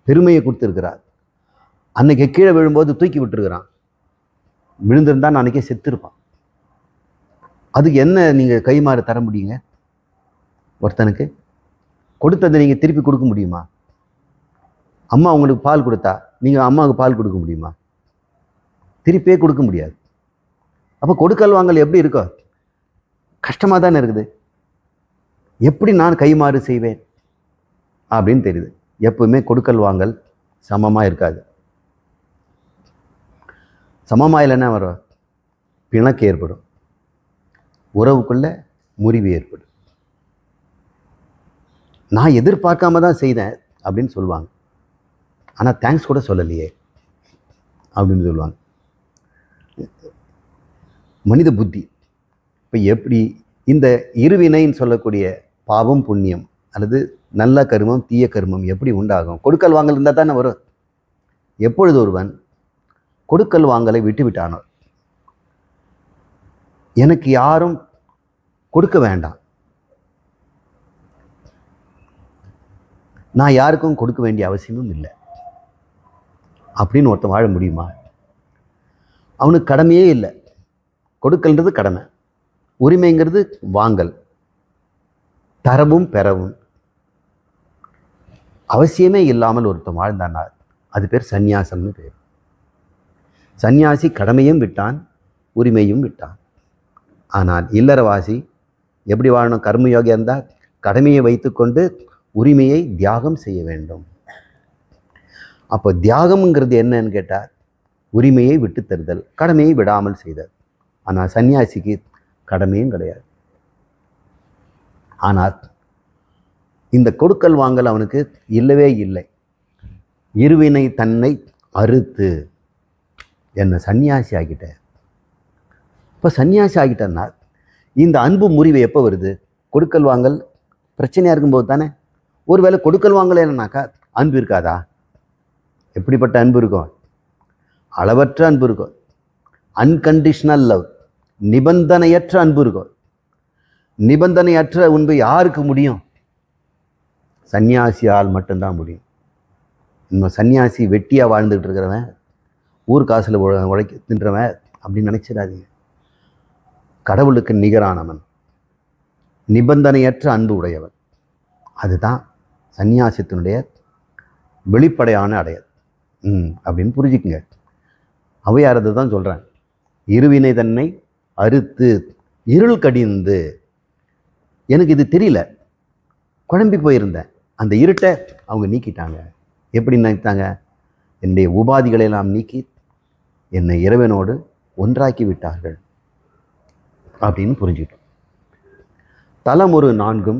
பெருமையை கொடுத்துருக்கிறார். அன்னைக்கு கீழே விழும்போது தூக்கி விட்டுருக்கிறான். விழுந்திருந்தா நான் அன்னைக்கே செத்துருப்பான். அதுக்கு என்ன நீங்கள் கைமாறு தர முடியுங்க? ஒருத்தனுக்கு கொடுத்ததை நீங்கள் திருப்பி கொடுக்க முடியுமா? அம்மா உங்களுக்கு பால் கொடுத்தா நீங்கள் அம்மாவுக்கு பால் கொடுக்க முடியுமா? திருப்பியே கொடுக்க முடியாது. அப்போ கொடுக்கல் வாங்கல் எப்படி இருக்கோ? கஷ்டமாக தானே இருக்குது. எப்படி நான் கைமாறு செய்வேன் அப்படின்னு தெரியுது. எப்பவுமே கொடுக்கல் வாங்கல் சமமாக இருக்காது. சமமாக இல்லைன்னா வரும் பிணக்கு ஏற்படும், உறவுக்குள்ள முறிவு ஏற்படும். நான் எதிர்பார்க்காம தான் செய்தேன் அப்படின்னு சொல்லுவாங்க, ஆனால் தேங்க்ஸ் கூட சொல்லலையே அப்படின்னு சொல்லுவாங்க. மனித புத்தி இப்போ எப்படி இந்த இருவினைன்னு சொல்லக்கூடிய பாவம் புண்ணியம் அல்லது நல்ல கருமம் தீய கருமம் எப்படி உண்டாகும்? கொடுக்கல் வாங்கல் இருந்தால் தானே வரும். எப்பொழுது ஒருவன் கொடுக்கல் வாங்கலை விட்டு விட்டானோ, எனக்கு யாரும் கொடுக்க வேண்டாம், நான் யாருக்கும் கொடுக்க வேண்டிய அவசியமும் இல்லை அப்படின்னு ஒருத்தன் வாழ முடியுமா? அவனுக்கு கடமையே இல்லை. கொடுக்கல்ன்றது கடமை, உரிமைங்கிறது வாங்கல், தரவும் பெறவும் அவசியமே இல்லாமல் ஒருத்தன் வாழ்ந்தானா அது பேர் சந்நியாசம்னு பேர். சந்நியாசி கடமையும் விட்டான், உரிமையும் விட்டான். ஆனால் இல்லறவாசி எப்படி வாழணும்? கர்மயோகியா இருந்தால் கடமையை வைத்துக்கொண்டு உரிமையை தியாகம் செய்ய வேண்டும். அப்போ தியாகம்ங்கிறது என்னன்னு கேட்டால் உரிமையை விட்டு தருதல், கடமையை விடாமல் செய்தல். ஆனால் சன்னியாசிக்கு கடமையும் கிடையாது. ஆனால் இந்த கொடுக்கல் வாங்கல் அவனுக்கு இல்லவே இல்லை. இருவினை தன்னை அறுத்து என்னை சன்னியாசி ஆகிட்டேன். இப்போ சன்னியாசி ஆகிட்டேன்னா இந்த அன்பு முறிவு எப்போ வருது? கொடுக்கல் வாங்கல் பிரச்சனையாக இருக்கும்போது தானே. ஒருவேளை கொடுக்கல் வாங்கல் என்னன்னாக்கா அன்பு இருக்காதா? எப்படிப்பட்ட அன்பு இருக்கும்? அளவற்ற அன்பு இருக்கும். அன்கண்டிஷனல் லவ், நிபந்தனையற்ற அன்பு இருக்கும். நிபந்தனையற்ற அன்பு யாருக்கு முடியும்? சன்னியாசியால் மட்டும்தான் முடியும். இன்னும் சன்னியாசி வெட்டியாக வாழ்ந்துகிட்டு இருக்கிறவன், ஊர் காசில் உழைக்க தின்றவன் அப்படின்னு நினைச்சிடாதீங்க. கடவுளுக்கு நிகரானவன், நிபந்தனையற்ற அன்பு உடையவன். அதுதான் சன்னியாசத்தினுடைய வெளிப்படையான அடையல் அப்படின்னு புரிஞ்சுக்குங்க. ஔவையார் அதை தான் சொல்கிறேன். இருவினை தன்னை அறுத்து இருள் கடிந்து. எனக்கு இது தெரியல, குழம்பி போயிருந்தேன். அந்த இருட்டை அவங்க நீக்கிட்டாங்க. எப்படி நினைத்தாங்க? என்னுடைய உபாதிகளை எல்லாம் நீக்கி என்னை இறைவனோடு ஒன்றாக்கி விட்டார்கள் அப்படின்னு புரிஞ்சுக்கிட்டோம். தலமொரு 4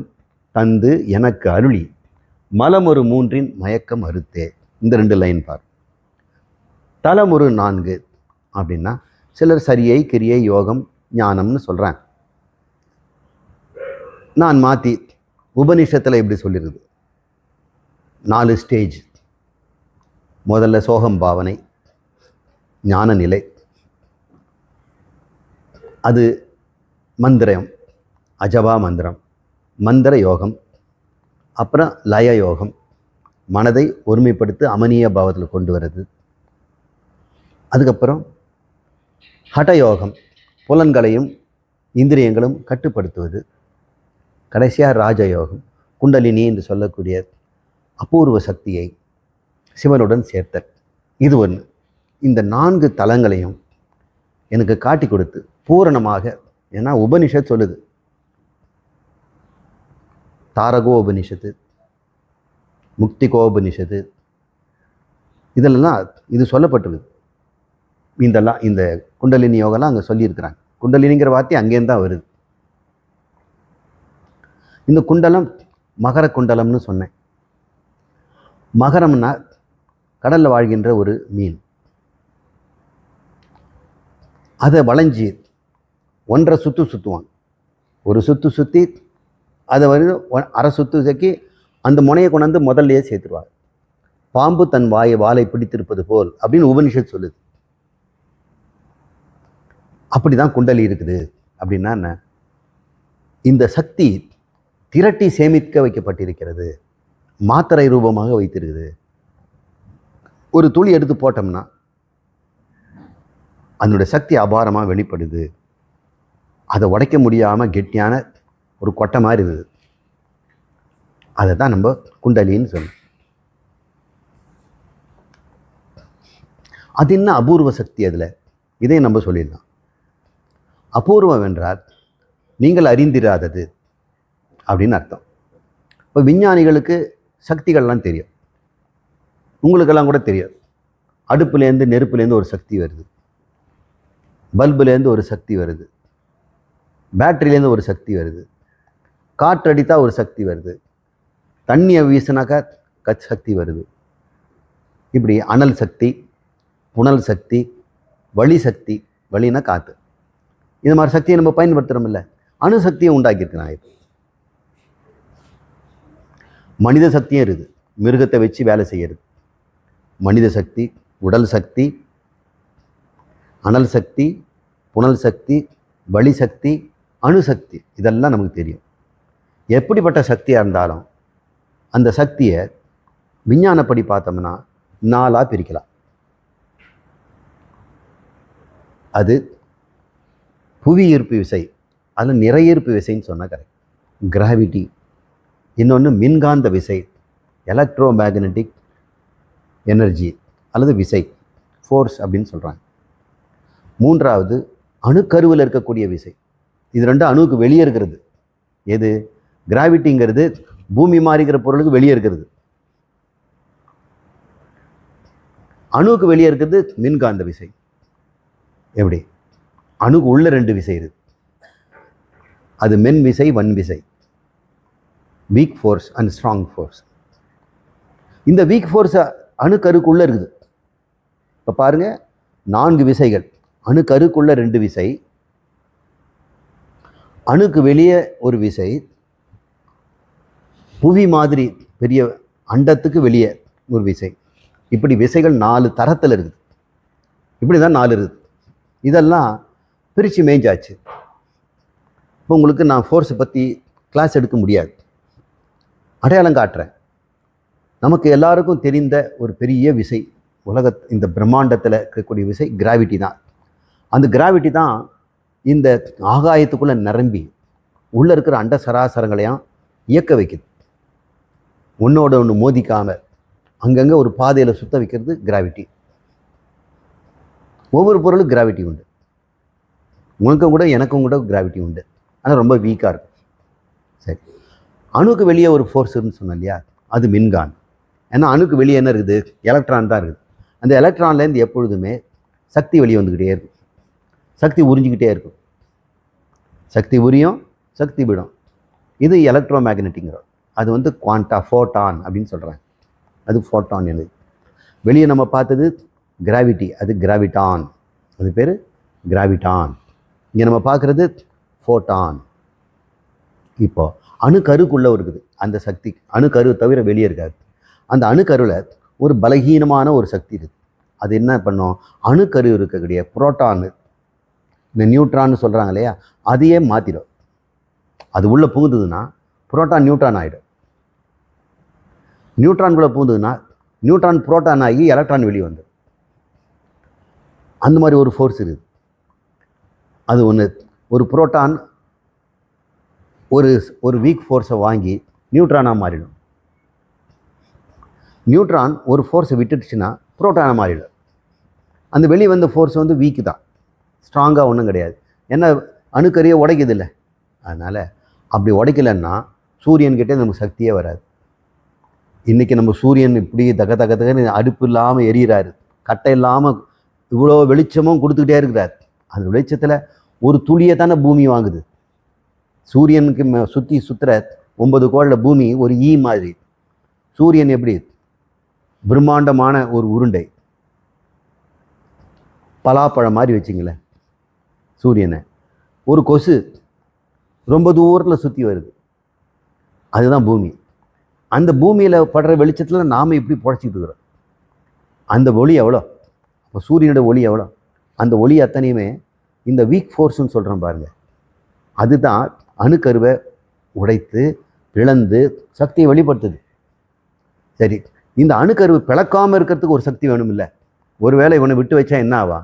தந்து எனக்கு அருளி மலமொரு 3 மயக்கம் அறுத்தே. இந்த 2 லைன் பார். தலமொரு 4 அப்படின்னா சிலர் சரியை, கிரியை, யோகம், ஞானம்னு சொல்கிறேன். நான் மாற்றி உபனிஷத்தில் இப்படி சொல்லிடுது. 4 ஸ்டேஜ். முதல்ல சோகம் பாவனை, ஞான நிலை, அது மந்திரம், அஜபா மந்திரம், மந்திர யோகம், அப்புறம் லய யோகம், மனதை ஒருமைப்படுத்தி அமனிய பாவத்தில் கொண்டு வர்றது. அதுக்கப்புறம் ஹடயோகம், புலன்களையும் இந்திரியங்களும் கட்டுப்படுத்துவது. கடைசியாக ராஜயோகம், குண்டலினி என்று சொல்லக்கூடிய அபூர்வ சக்தியை சிவனுடன் சேர்த்தல். இது ஒன்று. இந்த 4 தலங்களையும் எனக்கு காட்டி கொடுத்து பூரணமாக, ஏன்னா உபனிஷத் சொல்லுது, தாரகோ உபனிஷத்து, முக்திகோபனிஷத்து, இதெல்லாம் இது சொல்லப்பட்டிருக்கு. இதெல்லாம் இந்த குண்டலினி யோகெல்லாம் அங்கே சொல்லியிருக்கிறாங்க. குண்டலினிங்கிற வார்த்தை அங்கேருந்து தான் வருது. இந்த குண்டலம் மகர குண்டலம்னு சொன்னேன். மகரம்னா கடலில் வாழ்கின்ற ஒரு மீன். அதை வளைஞ்சி 1.5 சுற்று சுற்றுவான். ஒரு சுற்று சுற்றி அதை வந்து அரை சுற்று சக்கி அந்த முனையை கொண்டாந்து முதல்லையே சேர்த்துருவார். பாம்பு தன் வாலை பிடித்திருப்பது போல் அப்படின்னு உபனிஷத் சொல்லுது. அப்படி தான் குண்டலி இருக்குது. அப்படின்னா என்ன? இந்த சக்தி திரட்டி சேமிக்க வைக்கப்பட்டிருக்கிறது மாத்திரை ரூபமாக வைத்திருக்குது. ஒரு துளி எடுத்து போட்டோம்னா அதனுடைய சக்தி அபாரமாக வெளிப்படுது. அதை உடைக்க முடியாமல் கெட்டியான ஒரு கொட்டை மாதிரி இருக்குது. அதை தான் நம்ம குண்டலின்னு சொல்லணும். அது என்ன அபூர்வ சக்தி அதில், இதையும் நம்ம சொல்லிடலாம். அபூர்வம் என்றால் நீங்கள் அறிந்திராதது அப்படின்னு அர்த்தம். இப்போ விஞ்ஞானிகளுக்கு சக்திகள்லாம் தெரியும், உங்களுக்கெல்லாம் கூட தெரியும். அடுப்புலேருந்து நெருப்புலேருந்து ஒரு சக்தி வருது, பல்புலேருந்து ஒரு சக்தி வருது, பேட்டரியிலேருந்து ஒரு சக்தி வருது, காற்றடித்தா ஒரு சக்தி வருது, தண்ணியை வீசினாக்கா சக்தி வருது. இப்படி அனல் சக்தி, புனல் சக்தி, வளி சக்தி, வலினா காற்று, இது மாதிரி சக்தியை நம்ம பயன்படுத்துகிறோமில்ல. அணுசக்தியை உண்டாக்கியிருக்கு நான். இப்போ மனித சக்தியும் இருக்குது, மிருகத்தை வச்சு வேலை செய்கிறது. மனித சக்தி, உடல் சக்தி, அனல் சக்தி, புனல் சக்தி, வலி சக்தி, அணுசக்தி, இதெல்லாம் நமக்கு தெரியும். எப்படிப்பட்ட சக்தியாக இருந்தாலும் அந்த சக்தியை விஞ்ஞானப்படி பார்த்தோம்னா 4ஆக பிரிக்கலாம். அது புவி ஈர்ப்பு விசை, அதில் நிறையீர்ப்பு விசைன்னு சொன்னால் கரெக்ட், கிராவிட்டி. இன்னொன்று மின்காந்த விசை, எலக்ட்ரோ மேக்னட்டிக் எனர்ஜி அல்லது விசை, ஃபோர்ஸ் அப்படின்னு சொல்கிறாங்க. மூன்றாவது அணுக்கருவில் இருக்கக்கூடிய விசை. இது ரெண்டும் அணுவுக்கு வெளியே இருக்கிறது. எது? கிராவிட்டிங்கிறது பூமி மாறிக்கிற பொருளுக்கு வெளியே இருக்கிறது. அணுவுக்கு வெளியே இருக்கிறது மின்காந்த விசை. எப்படி? அணுக்கு உள்ள 2 விசை இருக்குது. அது மென் விசை, வன் விசை, week force and strong force. இந்த வீக் ஃபோர்ஸ் அணுக்கருக்குள்ளே இருக்குது. இப்போ பாருங்கள், 4 விசைகள். அணுக்கருக்குள்ள 2 விசை, அணுக்கு வெளியே ஒரு விசை, புவி மாதிரி பெரிய அண்டத்துக்கு வெளியே ஒரு விசை. இப்படி விசைகள் 4 தரத்தில் இருக்குது. இப்படி தான் 4 இருக்குது. இதெல்லாம் பிரித்து மேய்ஞ்சாச்சு. இப்போ உங்களுக்கு நான் ஃபோர்ஸை பற்றி கிளாஸ் எடுக்க முடியாது, அடையாளம் காட்டுறேன். நமக்கு எல்லாருக்கும் தெரிந்த ஒரு பெரிய விசை, இந்த பிரம்மாண்டத்தில் இருக்கக்கூடிய விசை கிராவிட்டி தான். அந்த கிராவிட்டி தான் இந்த ஆகாயத்துக்குள்ளே நிரம்பி உள்ளே இருக்கிற அண்ட சராசரங்களையும் இயக்க வைக்குது. ஒன்றோட ஒன்று மோதிக்காமல் அங்கங்கே ஒரு பாதையில் சுத்த வைக்கிறது கிராவிட்டி. ஒவ்வொரு பொருளும் கிராவிட்டி உண்டு. உனக்கும் கூட எனக்கும் கூட கிராவிட்டி உண்டு, ஆனால் ரொம்ப வீக்காக இருக்கும். சரி, அணுக்கு வெளியே ஒரு ஃபோர்ஸ்ன்னு சொன்னோம் இல்லையா, அது மின்கான். ஏன்னா அணுக்கு வெளியே என்ன இருக்குது? எலக்ட்ரான் தான் இருக்குது. அந்த எலக்ட்ரான்லேருந்து எப்பொழுதுமே சக்தி வெளியே வந்துக்கிட்டே இருக்கும், சக்தி உறிஞ்சிக்கிட்டே இருக்கும். சக்தி உரியும், சக்தி விடும். இது எலக்ட்ரோ மேக்னட்டிங்கிறோம். அது குவாண்டா, ஃபோட்டான் அப்படின்னு சொல்கிறாங்க. அது ஃபோட்டான். எழுது வெளியே நம்ம பார்த்தது கிராவிட்டி, அது கிராவிட்டான், அது பேர் கிராவிட்டான். இங்கே நம்ம பார்க்குறது ஃபோட்டான். இப்போ அணுக்கருக்குள்ளே இருக்குது அந்த சக்தி. அணுக்கரு தவிர வெளியே இருக்காது. அந்த அணுக்கருவில் ஒரு பலகீனமான ஒரு சக்தி இருக்குது. அது என்ன பண்ணும்? அணுக்கரு இருக்கக்கூடிய புரோட்டான், இந்த நியூட்ரான்னு சொல்கிறாங்க இல்லையா, அதையே மாற்றிடும். அது உள்ளே புகுந்ததுன்னா புரோட்டான் நியூட்ரான் ஆகிடும். நியூட்ரான்குள்ளே புகுந்ததுன்னா நியூட்ரான் புரோட்டான் ஆகி எலக்ட்ரான் வெளியே வந்துடும். அந்த மாதிரி ஒரு ஃபோர்ஸ் இருக்குது. அது ஒன்று. ஒரு புரோட்டான் ஒரு வீக் ஃபோர்ஸை வாங்கி நியூட்ரானாக மாறிடும். நியூட்ரான் ஒரு ஃபோர்ஸை விட்டுடுச்சுன்னா புரோட்டானாக மாறிடும். அந்த வெளியே வந்த ஃபோர்ஸ் வீக்கு தான், ஸ்ட்ராங்காக ஒன்றும் கிடையாது. ஏன்னா அணுக்கரியை உடைக்குதில்லை. அதனால் அப்படி உடைக்கலைன்னா சூரியன்கிட்டே நமக்கு சக்தியே வராது. இன்றைக்கி நம்ம சூரியன் இப்படி தகன்னு அடுப்பு இல்லாமல் எரியிறாரு, கட்டை இல்லாமல் இவ்வளோ வெளிச்சமும் கொடுத்துக்கிட்டே இருக்கிறார். அந்த வெளிச்சத்தில் ஒரு துளியை தானே பூமி வாங்குது. சூரியனுக்கு சுற்றி சுற்றுற 9 கோளில் பூமி ஒரு ஈ மாதிரி. சூரியன் எப்படி? பிரம்மாண்டமான ஒரு உருண்டை, பலாப்பழம் மாதிரி வச்சிங்களேன் சூரியனை. ஒரு கொசு ரொம்ப தூரத்தில் சுற்றி வருது, அதுதான் பூமி. அந்த பூமியில் படுற வெளிச்சத்தில் நாம் இப்படி புழைச்சிக்கிட்டு இருக்கிறோம். அந்த ஒளி எவ்வளோ? இப்போ சூரியனோட ஒளி எவ்வளோ? அந்த ஒளி அத்தனையுமே இந்த வீக் ஃபோர்ஸ்ன்னு சொல்கிறோம் பாருங்கள், அதுதான் அணுக்கருவை உடைத்து பிளந்து சக்தியை வெளிப்படுத்துது. சரி, இந்த அணுக்கருவு பிளக்காமல் இருக்கிறதுக்கு ஒரு சக்தி வேணும் இல்லை? ஒருவேளை இவனை விட்டு வச்சா என்ன ஆவா?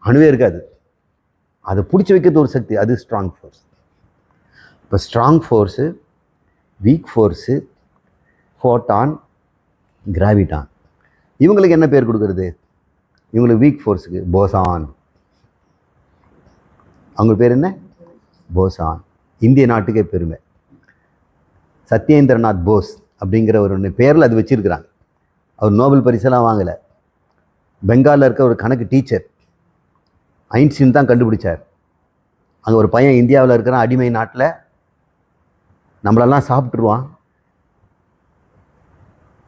அணுவே இருக்காது. அதை பிடிச்சி வைக்கிறது ஒரு சக்தி, அது ஸ்ட்ராங் ஃபோர்ஸ். இப்போ strong force, weak force, photon, graviton. இவங்களுக்கு என்ன பேர் கொடுக்கறது? இவங்களுக்கு வீக் ஃபோர்ஸுக்கு போசான். அவங்க பேர் என்ன? போசான். இந்திய நாட்டுக்கே பெருமை. சத்யேந்திரநாத் போஸ் அப்படிங்கிற ஒரு பேரில் அது வச்சுருக்கிறாங்க. அவர் நோபல் பரிசெல்லாம் வாங்கலை. பெங்காலில் இருக்க ஒரு கணக்கு டீச்சர், ஐன்ஸ்டீன் தான் கண்டுபிடிச்சார். அங்கே ஒரு பையன் இந்தியாவில் இருக்கிறான், அடிமை நாட்டில், நம்மளெல்லாம் சாப்பிட்ருவான்.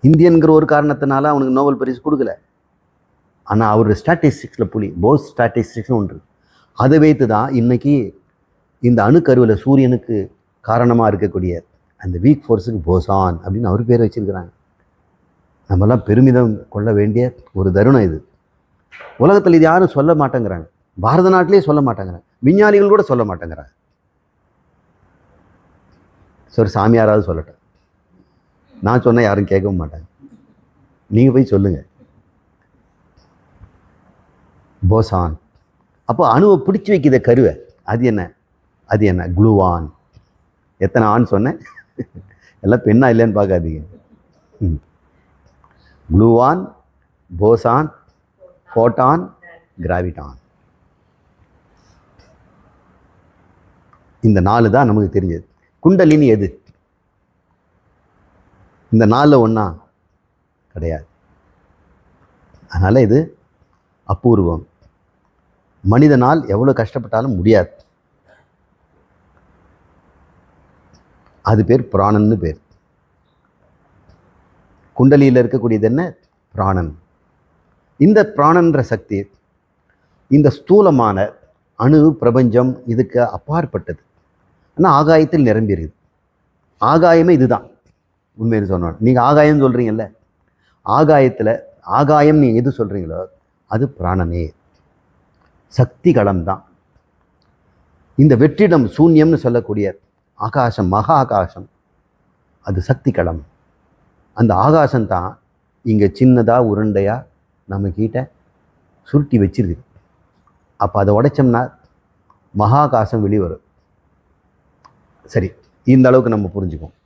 இந்தியன்கிற ஒரு காரணத்தினால அவனுக்கு நோபல் பரிசு கொடுக்கல. ஆனால் அவர் ஸ்டாட்டிஸ்டிக்ஸில் போஸ் ஸ்டாட்டிஸ்டிக்ஸ்னு ஒன்று, அதை வைத்து தான் இன்றைக்கி இந்த அணுக்கருவில் சூரியனுக்கு காரணமாக இருக்கக்கூடிய அந்த வீக் ஃபோர்ஸுக்கு போசான் அப்படின்னு அவர் பேர் வச்சுருக்கிறாங்க. நம்மெல்லாம் பெருமிதம் கொள்ள வேண்டிய ஒரு தருணம் இது. உலகத்தில் இது யாரும் சொல்ல மாட்டேங்கிறாங்க. பாரத நாட்டிலே சொல்ல மாட்டேங்கிறாங்க. விஞ்ஞானிகள் கூட சொல்ல மாட்டேங்கிறாங்க. சரி, சாமியாராவது சொல்லட்டும். நான் சொன்னால் யாரும் கேட்கவும் மாட்டாங்க. நீங்கள் போய் சொல்லுங்கள். போசான். அப்போ அணுவை பிடிச்சி வைக்கிற கருவை, அது என்ன? அது என்ன? குளுவான். எத்தனை ஆண் சொன்னேன்? எல்லாம் பெண்ணா இல்லைன்னு பார்க்காதீங்க. குளுவான், போசான், ஃபோட்டான், கிராவிட்டான். இந்த 4 தான் நமக்கு தெரிஞ்சது. குண்டலினி எது? இந்த 4 ஒன்றா கிடையாது. அதனால் இது அபூர்வம். மனிதனால் எவ்வளோ கஷ்டப்பட்டாலும் முடியாது. அது பேர் பிராணன்னு பேர். குண்டலியில் இருக்கக்கூடியது என்ன? பிராணன். இந்த பிராணன்ற சக்தி இந்த ஸ்தூலமான அணு பிரபஞ்சம் இதுக்கு அப்பாற்பட்டது. ஆனால் ஆகாயத்தில் நிரம்பியிருக்குது. ஆகாயமே இதுதான். உண்மைன்னு சொன்னோம். நீங்கள் ஆகாயம் சொல்கிறீங்கல்ல, ஆகாயத்தில் ஆகாயம் நீங்கள் எது சொல்கிறீங்களோ அது பிராணனே, சக்தி களம் தான். இந்த வெற்றிடம் சூன்யம்னு சொல்லக்கூடிய ஆகாசம், மகா ஆகாசம், அது சக்தி களம். அந்த ஆகாசம்தான் இங்கே சின்னதாக உருண்டையாக நம்மக்கிட்ட சுருட்டி வச்சிருக்குது. அப்போ அதை உடைச்சோம்னா மகாகாசம் வெளிவரும். சரி, இந்த அளவுக்கு நம்ம புரிஞ்சுக்குவோம்.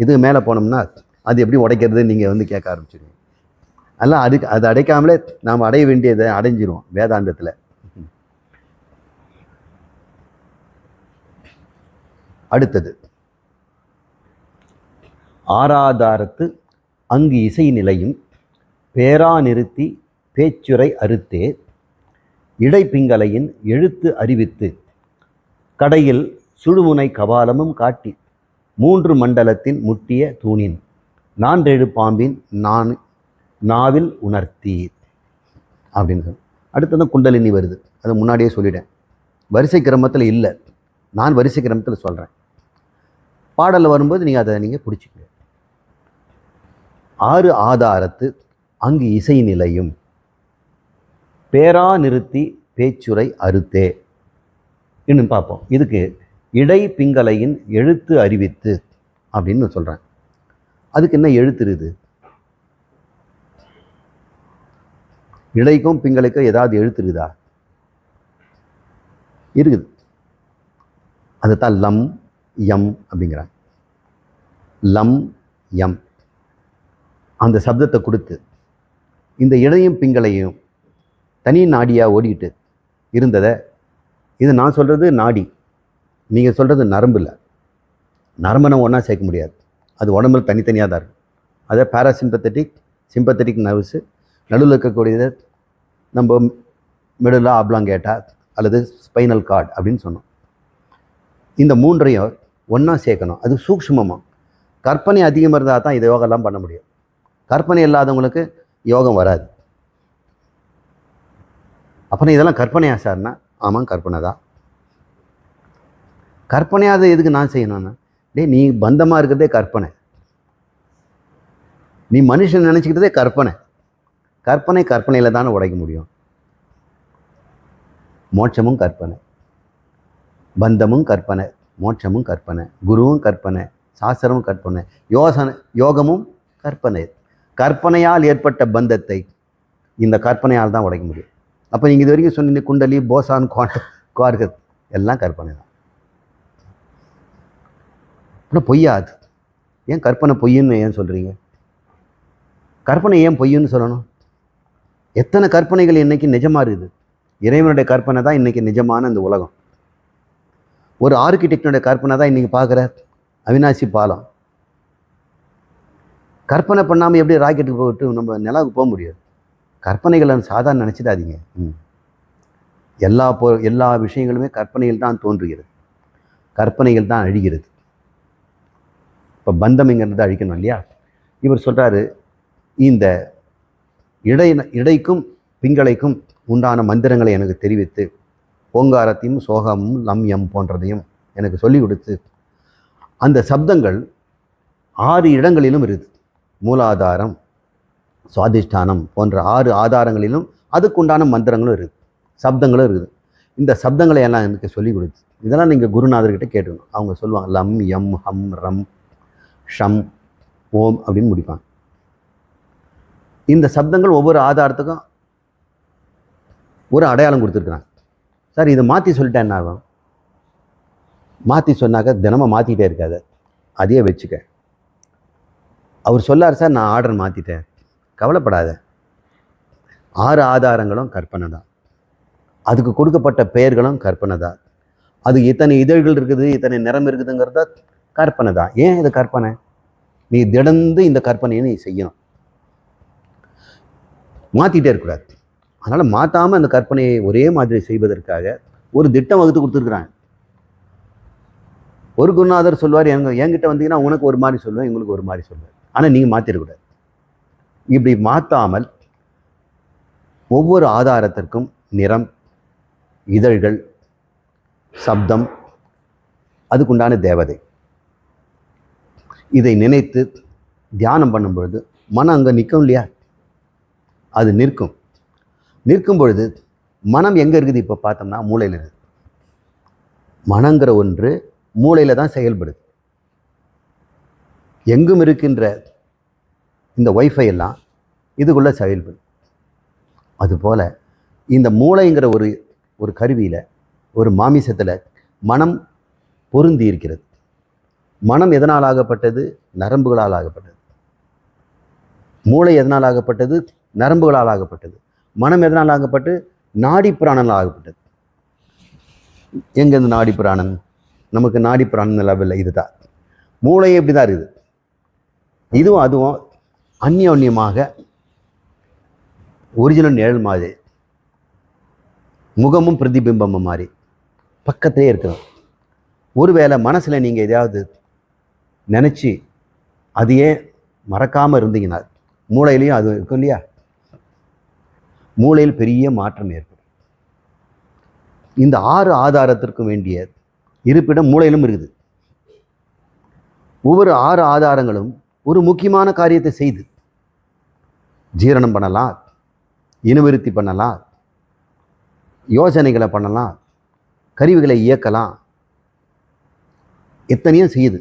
இது மேலே போனோம்னா அது எப்படி உடைக்கிறது நீங்கள் கேட்க ஆரம்பிச்சிருவீங்க. அதெல்லாம் அது அடைக்காமலே நாம் அடைய வேண்டியதை அடைஞ்சிருவோம் வேதாந்தத்தில். அடுத்தது ஆராதாரத்து அங்கு இசை நிலையும் பேரா நிறுத்தி பேச்சுரை அறுத்தே இடைப்பிங்கலையின் எழுத்து அறிவித்து கடையில் சுழுமுனை கபாலமும் காட்டி 3 மண்டலத்தின் முட்டிய தூணின் 4 பாம்பின் நாவில் உணர்த்தி அப்படின்னு. அடுத்தது குண்டலினி வருது. அது முன்னாடியே சொல்லிட்டேன். வரிசை கிரமத்தில் இல்லை, நான் வரிசை கிரமத்தில் சொல்கிறேன். பாடலில் வரும்போது நீங்கள் அதை பிடிச்சிக்கங்க. 6 ஆதாரத்து அங்கு இசை நிலையும் பேரா நிறுத்தி பேச்சுரை அறுத்தே இன்னும் பார்ப்போம். இதுக்கு இடை பிங்கலையின் எழுத்து அறிவித்து அப்படின்னு சொல்கிறேன். அதுக்கு என்ன எழுத்து இருக்குது? இடைக்கும் பிங்கலைக்கும் ஏதாவது எழுத்து இருக்குதா? இருக்குது. அதுதான் லம் யம் அப்படிங்கிறாங்க. லம் யம் அந்த சப்தத்தை கொடுத்து இந்த இடையும் பிங்களையும் தனி நாடியாக ஓடிக்கிட்டு இருந்ததை, இது நான் சொல்கிறது நாடி, நீங்கள் சொல்கிறது நரம்பு இல்லை. நரம்பை நம்ம ஒன்றா சேர்க்க முடியாது. அது உடம்புல தனித்தனியாக தான் இருக்கும். அதை பேராசிம்பத்தட்டிக், சிம்பத்தட்டிக் நர்வ்ஸு, நடுவில் இருக்கக்கூடியதை நம்ம மிடுலா ஆப்லாங்கேட்டா அல்லது ஸ்பைனல் கார்டு அப்படின்னு சொன்னோம். இந்த 3ஐயும் ஒன்றா சேர்க்கணும். அது சூக்ஷ்மமாக. கற்பனை அதிகமாக இருந்தால் தான் இதை யோகெல்லாம் பண்ண முடியும். கற்பனை இல்லாதவங்களுக்கு யோகம் வராது. அப்புறம் இதெல்லாம் கற்பனையா சார்னா? ஆமாம், கற்பனை தான். கற்பனையாத எதுக்கு நான் செய்யணும்னா, நீ பந்தமாக இருக்கிறதே கற்பனை, நீ மனுஷன் நினச்சிக்கிட்டதே கற்பனை. கற்பனையில் தானே உடைக்க முடியும். மோட்சமும் கற்பனை, பந்தமும் கற்பனை, மோட்சமும் கற்பனை, குருவும் கற்பனை, சாஸ்திரமும் கற்பனை, யோகமும் கற்பனை. கற்பனையால் ஏற்பட்ட பந்தத்தை இந்த கற்பனையால் தான் உடைக்க முடியும். அப்போ நீங்கள் இது வரைக்கும் சொன்னீங்க குண்டலி, போசான், குவார்க் எல்லாம் கற்பனை தான். ஆனால் பொய்யாது. ஏன் கற்பனை பொய்ன்னு ஏன் சொல்கிறீங்க? கற்பனை ஏன் பொய்ன்னு சொல்லணும்? எத்தனை கற்பனைகள் இன்னைக்கு நிஜமாக இருக்குது. இறைவனுடைய கற்பனை தான் இன்றைக்கி நிஜமான இந்த உலகம். ஒரு ஆர்கிடெக்டனுடைய கற்பனை தான் இன்றைக்கி பார்க்குற அவினாசி பாலம். கற்பனை பண்ணாமல் எப்படி ராக்கெட்டுக்கு போட்டு நம்ம நிலாவுக்கு போக முடியாது? கற்பனைகளை சாதாரண நினச்சிடாதீங்க. எல்லா விஷயங்களுமே கற்பனைகள் தான் தோன்றுகிறது, கற்பனைகள் தான் அழிகிறது. இப்போ பந்தம்ங்கிறத அழிக்கணும் இல்லையா? இவர் சொல்கிறாரு, இந்த இடைக்கும் பிங்களைக்கும் உண்டான மந்திரங்களை எனக்கு தெரிவித்து ஓங்காரத்தையும் சோகமும் லம்யம் போன்றதையும் எனக்கு சொல்லிக் கொடுத்து, அந்த சப்தங்கள் 6 இடங்களிலும் இருக்குது. மூலாதாரம், சுவாதிஷ்டானம் போன்ற 6 ஆதாரங்களிலும் அதுக்குண்டான மந்திரங்களும் இருக்குது, சப்தங்களும் இருக்குது. இந்த சப்தங்களை எல்லாம் எனக்கு சொல்லிக் கொடுத்து, இதெல்லாம் நீங்கள் குருநாதர்கிட்ட கேட்டுக்கணும். அவங்க சொல்லுவாங்க லம், யம், ஹம், ரம், ஷம், ஓம் அப்படின்னு முடிப்பாங்க. இந்த சப்தங்கள் ஒவ்வொரு ஆதாரத்துக்கும் ஒரு அடையாளம் கொடுத்துருக்குறாங்க. சார் இதை மாற்றி சொல்லிட்டேன் என்ன ஆகும்? மாற்றி சொன்னாக்க தினமும் மாற்றிக்கிட்டே இருக்காது, அதையே வச்சுக்க. அவர் சொல்லார், சார் நான் ஆர்டர் மாற்றிட்டேன், கவலைப்படாத. 6 ஆதாரங்களும் கற்பனை தான், அதுக்கு கொடுக்கப்பட்ட பெயர்களும் கற்பனை தான், அது இத்தனை இதழ்கள் இருக்குது, இத்தனை நிறம் இருக்குதுங்கிறத கற்பனை தான். ஏன் இது கற்பனை? நீ திடந்து இந்த கற்பனையை நீ செய்யணும், மாற்றிட்டே இருக்கக்கூடாது. அதனால் மாற்றாமல் அந்த கற்பனையை ஒரே மாதிரி செய்வதற்காக ஒரு திட்டம் வகுத்து கொடுத்துருக்குறாங்க. ஒரு குருநாதர் சொல்வார், என்கிட்ட வந்தீங்கன்னா உனக்கு ஒரு மாதிரி சொல்லுவேன், எங்களுக்கு ஒரு மாதிரி சொல்லுவேன், ஆனால் நீங்கள் மாற்றிடக்கூடாது. இப்படி மாற்றாமல் ஒவ்வொரு ஆதாரத்திற்கும் நிறம், இதழ்கள், சப்தம், அதுக்குண்டான தேவதை, இதை நினைத்து தியானம் பண்ணும் பொழுது மனம் அங்கே நிற்கும் இல்லையா? அது நிற்கும் பொழுது மனம் எங்கே இருக்குது? இப்போ பார்த்தோம்னா மூளையில் இருக்குது. மனங்கிற ஒன்று மூளையில் தான் செயல்படுது. எங்கும் இருக்கின்ற இந்த வைஃபை எல்லாம் இதுக்குள்ளே செயல்படும். அதுபோல் இந்த மூளைங்கிற ஒரு கருவியில், ஒரு மாமிசத்தில் மனம் பொருந்தி இருக்கிறது. மனம் எதனால் ஆகப்பட்டது? நரம்புகளால் ஆகப்பட்டது. மூளை எதனால் ஆகப்பட்டது? நரம்புகளால் ஆகப்பட்டது. மனம் எதனால் ஆகப்பட்டு? நாடி பிராணனால் ஆகப்பட்டது. எங்கேருந்து நாடி பிராணன்? நமக்கு நாடி பிராணன் லெவலில் இதுதான். மூளையே இப்படி தான் இருக்குது. இதுவும் அதுவும் அந்யோன்யமாக ஒரிஜினல் நிழல் மாதிரி, முகமும் பிரதிபிம்பமும் மாதிரி பக்கத்திலே இருக்கிறோம். ஒருவேளை மனசில் நீங்கள் எதையாவது நினச்சி அதையே மறக்காமல் இருந்தீங்கன்னா மூளையிலையும் அது இருக்கும் இல்லையா? மூளையில் பெரிய மாற்றம் ஏற்படும். இந்த 6 ஆதாரத்திற்கும் வேண்டிய இருப்பிடம் மூளையிலும் இருக்குது. ஒவ்வொரு 6 ஆதாரங்களும் ஒரு முக்கியமான காரியத்தை செய்து ஜீரணம் பண்ணலாம், இனவிருத்தி பண்ணலாம், யோசனைகளை பண்ணலாம், கருவிகளை இயக்கலாம், எத்தனையும் செய்யுது.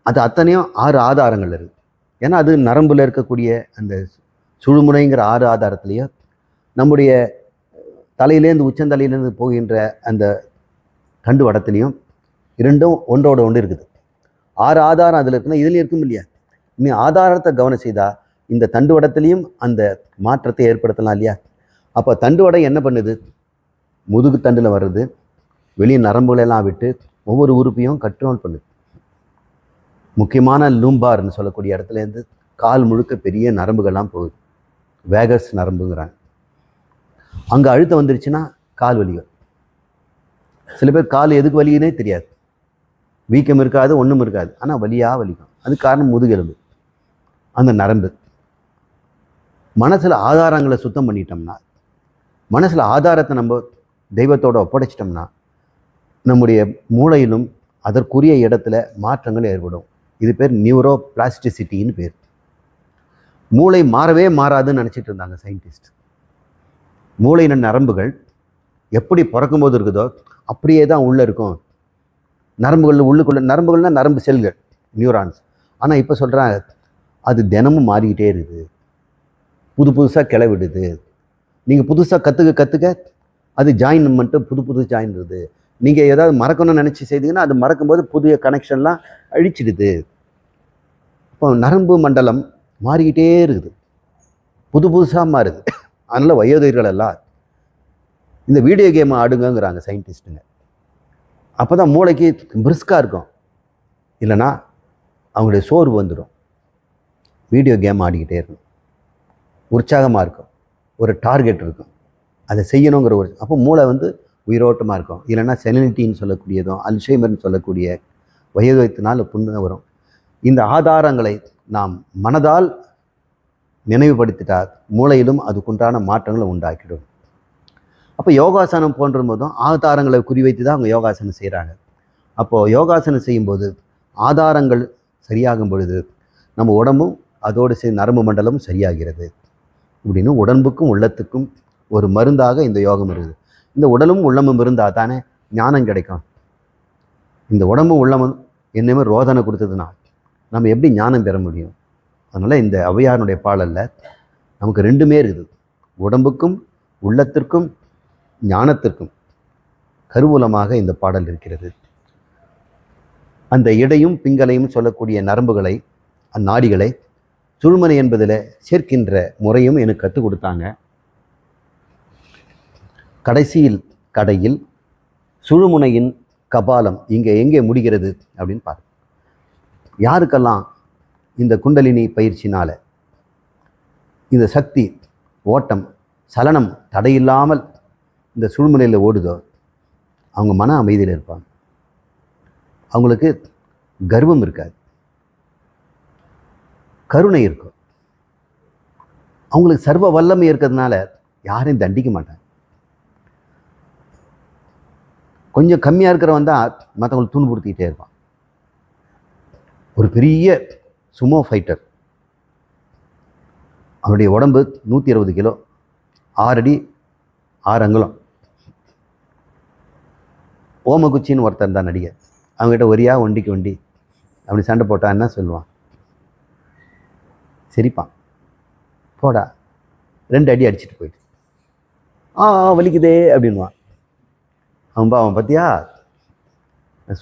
அது அத்தனையும் 6 ஆதாரங்கள் இருக்குது. ஏன்னா அது நரம்பில் இருக்கக்கூடிய அந்த சுழுமுனைங்கிற 6 ஆதாரத்துலேயும் நம்முடைய தலையிலேருந்து உச்சந்தலையிலேருந்து போகின்ற அந்த கண்டு வடத்துலேயும் இரண்டும் ஒன்றோட ஒன்று இருக்குது. 6 ஆதாரம் அதில் இருக்குன்னா இதுலேயும் இருக்கும் இல்லையா? நீ ஆதாரத்தை கவனம் செய்தால் இந்த தண்டு வடத்துலேயும் அந்த மாற்றத்தை ஏற்படுத்தலாம் இல்லையா? அப்போ தண்டு வடம் என்ன பண்ணுது? முதுகு தண்டில் வர்றது, வெளியே நரம்புகளெல்லாம் விட்டு ஒவ்வொரு உறுப்பையும் கண்ட்ரோல் பண்ணுது. முக்கியமான லூம்பார்னு சொல்லக்கூடிய இடத்துலேருந்து கால் முழுக்க பெரிய நரம்புகள்லாம் போகுது, வேகஸ் நரம்புங்கிறாங்க. அங்கே அழுத்தம் வந்துருச்சுன்னா கால் வலிக்கும். சில பேர் கால் எதுக்கு வலிக்குன்னே தெரியாது, வீக்கம் இருக்காது, ஒன்றும் இருக்காது, ஆனால் வலியாக வலிக்கும். அது காரணம் முதுகெலும்பு, அந்த நரம்பு. மனசில் ஆதாரங்களை சுத்தம் பண்ணிட்டோம்னா, மனசில் ஆதாரத்தை நம்ம தெய்வத்தோடு ஒப்படைச்சிட்டோம்னா நம்முடைய மூளையிலும் அதற்குரிய இடத்துல மாற்றங்கள் ஏற்படும். இது பேர் நியூரோ பிளாஸ்டிசிட்டின்னு பேர். மூளை மாறவே மாறாதுன்னு நினச்சிட்டு இருந்தாங்க சயின்டிஸ்ட். மூளையின் நரம்புகள் எப்படி பிறக்கும்போது இருக்குதோ அப்படியே தான் உள்ளே இருக்கும். நரம்புகளில் உள்ளுக்குள்ளே நரம்புகள்னால் நரம்பு செல்கள், நியூரான்ஸ். ஆனால் இப்போ சொல்கிறாங்க அது தினமும் மாறிக்கிட்டே இருக்குது, புதுசாக கிளவிடுது. நீங்கள் புதுசாக கற்றுக்க அது ஜாயின் மட்டும் புது ஜாயின் இருக்குது. நீங்கள் ஏதாவது மறக்கணும்னு நினச்சி செய்தீங்கன்னா அது மறக்கும்போது புதிய கனெக்ஷன்லாம் அழிச்சிடுது. இப்போ நரம்பு மண்டலம் மாறிக்கிட்டே இருக்குது, புதுசாக மாறுது. அதனால் வயோதிகர்கள் எல்லாம் இந்த வீடியோ கேம் ஆடுங்கிறாங்க சயின்டிஸ்ட்டுங்க. அப்போ தான் மூளைக்கு பிரிஸ்காக இருக்கும், இல்லைன்னா அவங்களுடைய சோர்வு வந்துடும். வீடியோ கேம் ஆடிக்கிட்டே இருக்கும், உற்சாகமாக இருக்கும், ஒரு டார்கெட் இருக்கும், அதை செய்யணுங்கிற ஒரு, அப்போ மூளை உயிரோட்டமாக இருக்கும். இல்லைன்னா செலினிட்டின்னு சொல்லக்கூடியதும் அல்ஷைமர்னு சொல்லக்கூடிய வயோதிகத்தினால் புண்ணு வரும். இந்த ஆதாரங்களை நாம் மனதால் நினைவுபடுத்திட்டால் மூளையிலும் அதுக்குண்டான மாற்றங்களை உண்டாக்கிடும். அப்போ யோகாசனம் போன்ற போதும் ஆதாரங்களை குறிவைத்து தான் அவங்க யோகாசனம் செய்கிறாங்க. அப்போது யோகாசனம் செய்யும்போது ஆதாரங்கள் சரியாகும் பொழுது நம்ம உடம்பும் அதோடு சேர்ந்து நரம்பு மண்டலமும் சரியாகிறது. இப்படின்னு உடம்புக்கும் உள்ளத்துக்கும் ஒரு மருந்தாக இந்த யோகம் இருக்குது. இந்த உடலும் உள்ளமும் இருந்தால் தானே ஞானம் கிடைக்கும். இந்த உடம்பும் உள்ளமும் என்னமே ரோதனை கொடுத்ததுன்னா நம்ம எப்படி ஞானம் பெற முடியும்? அதனால் இந்த ஔவையாருடைய பாடலில் நமக்கு ரெண்டுமே இருக்குது, உடம்புக்கும் உள்ளத்திற்கும் ஞானத்திற்கும் கருவூலமாக இந்த பாடல் இருக்கிறது. அந்த இடையும் பிங்களையும் சொல்லக்கூடிய நரம்புகளை, அந்நாடிகளை சுழுமனை என்பதில் சேர்க்கின்ற முறையும் எனக்கு கற்றுக் கொடுத்தாங்க. கடைசியில் கடையில் சுழுமுனையின் கபாலம் இங்கே எங்கே முடிகிறது அப்படின்னு பாருங்க. யாருக்கெல்லாம் இந்த குண்டலினி பயிற்சினால் இந்த சக்தி ஓட்டம் சலனம் தடையில்லாமல் இந்த சுழுமுனையில் ஓடுதோ அவங்க மன அமைதியில் இருப்பாங்க. அவங்களுக்கு கர்வம் இருக்காது, கருணை இருக்கும். அவங்களுக்கு சர்வ வல்லமை இருக்கிறதுனால யாரையும் தண்டிக்க மாட்டாங்க. கொஞ்சம் கம்மியாக இருக்கிறவன் தான் மற்றவங்களை துன்புறுத்திக்கிட்டே இருப்பான். ஒரு பெரிய சுமோ ஃபைட்டர், அவருடைய உடம்பு 120 கிலோ, 6 அடி 6 அங்குலம். ஓமகுச்சின்னு ஒருத்தர் தான் நடிகர். அவங்ககிட்ட ஒரியா ஒண்டிக்கு ஒண்டி அப்படி சண்டை போட்டான் என்ன சொல்லுவான்? சிரிப்பான், போடா 2 அடி அடிச்சுட்டு போயிட்டு வலிக்குதே அப்படின்வான். அவன் பார்த்தியா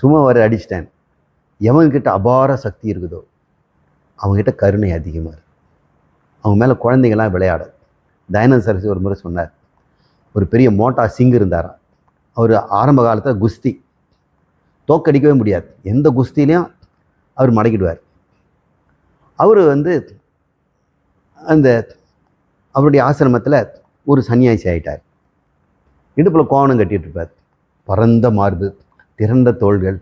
சும்மா வர அடிச்சிட்டேன். எவன்கிட்ட அபார சக்தி இருக்குதோ அவங்ககிட்ட கருணை அதிகமாக இருக்கு. அவங்க மேலே குழந்தைங்கள்லாம் விளையாடும். தயானந்த சரஸ்வதி ஒரு முறை சொன்னார், ஒரு பெரிய மோட்டா சிங் இருந்தாராம். அவர் ஆரம்ப காலத்தில் குஸ்தி தோக்கடிக்கவே முடியாது, எந்த குஸ்திலையும் அவர் மடக்கிடுவார். அவர் அந்த அவருடைய ஆசிரமத்தில் ஒரு சன்னியாசி ஆகிட்டார். இடுப்பில் கோவணம் கட்டிகிட்டு இருப்பார், பரந்த மார்பு, திரண்ட தோள்கள்,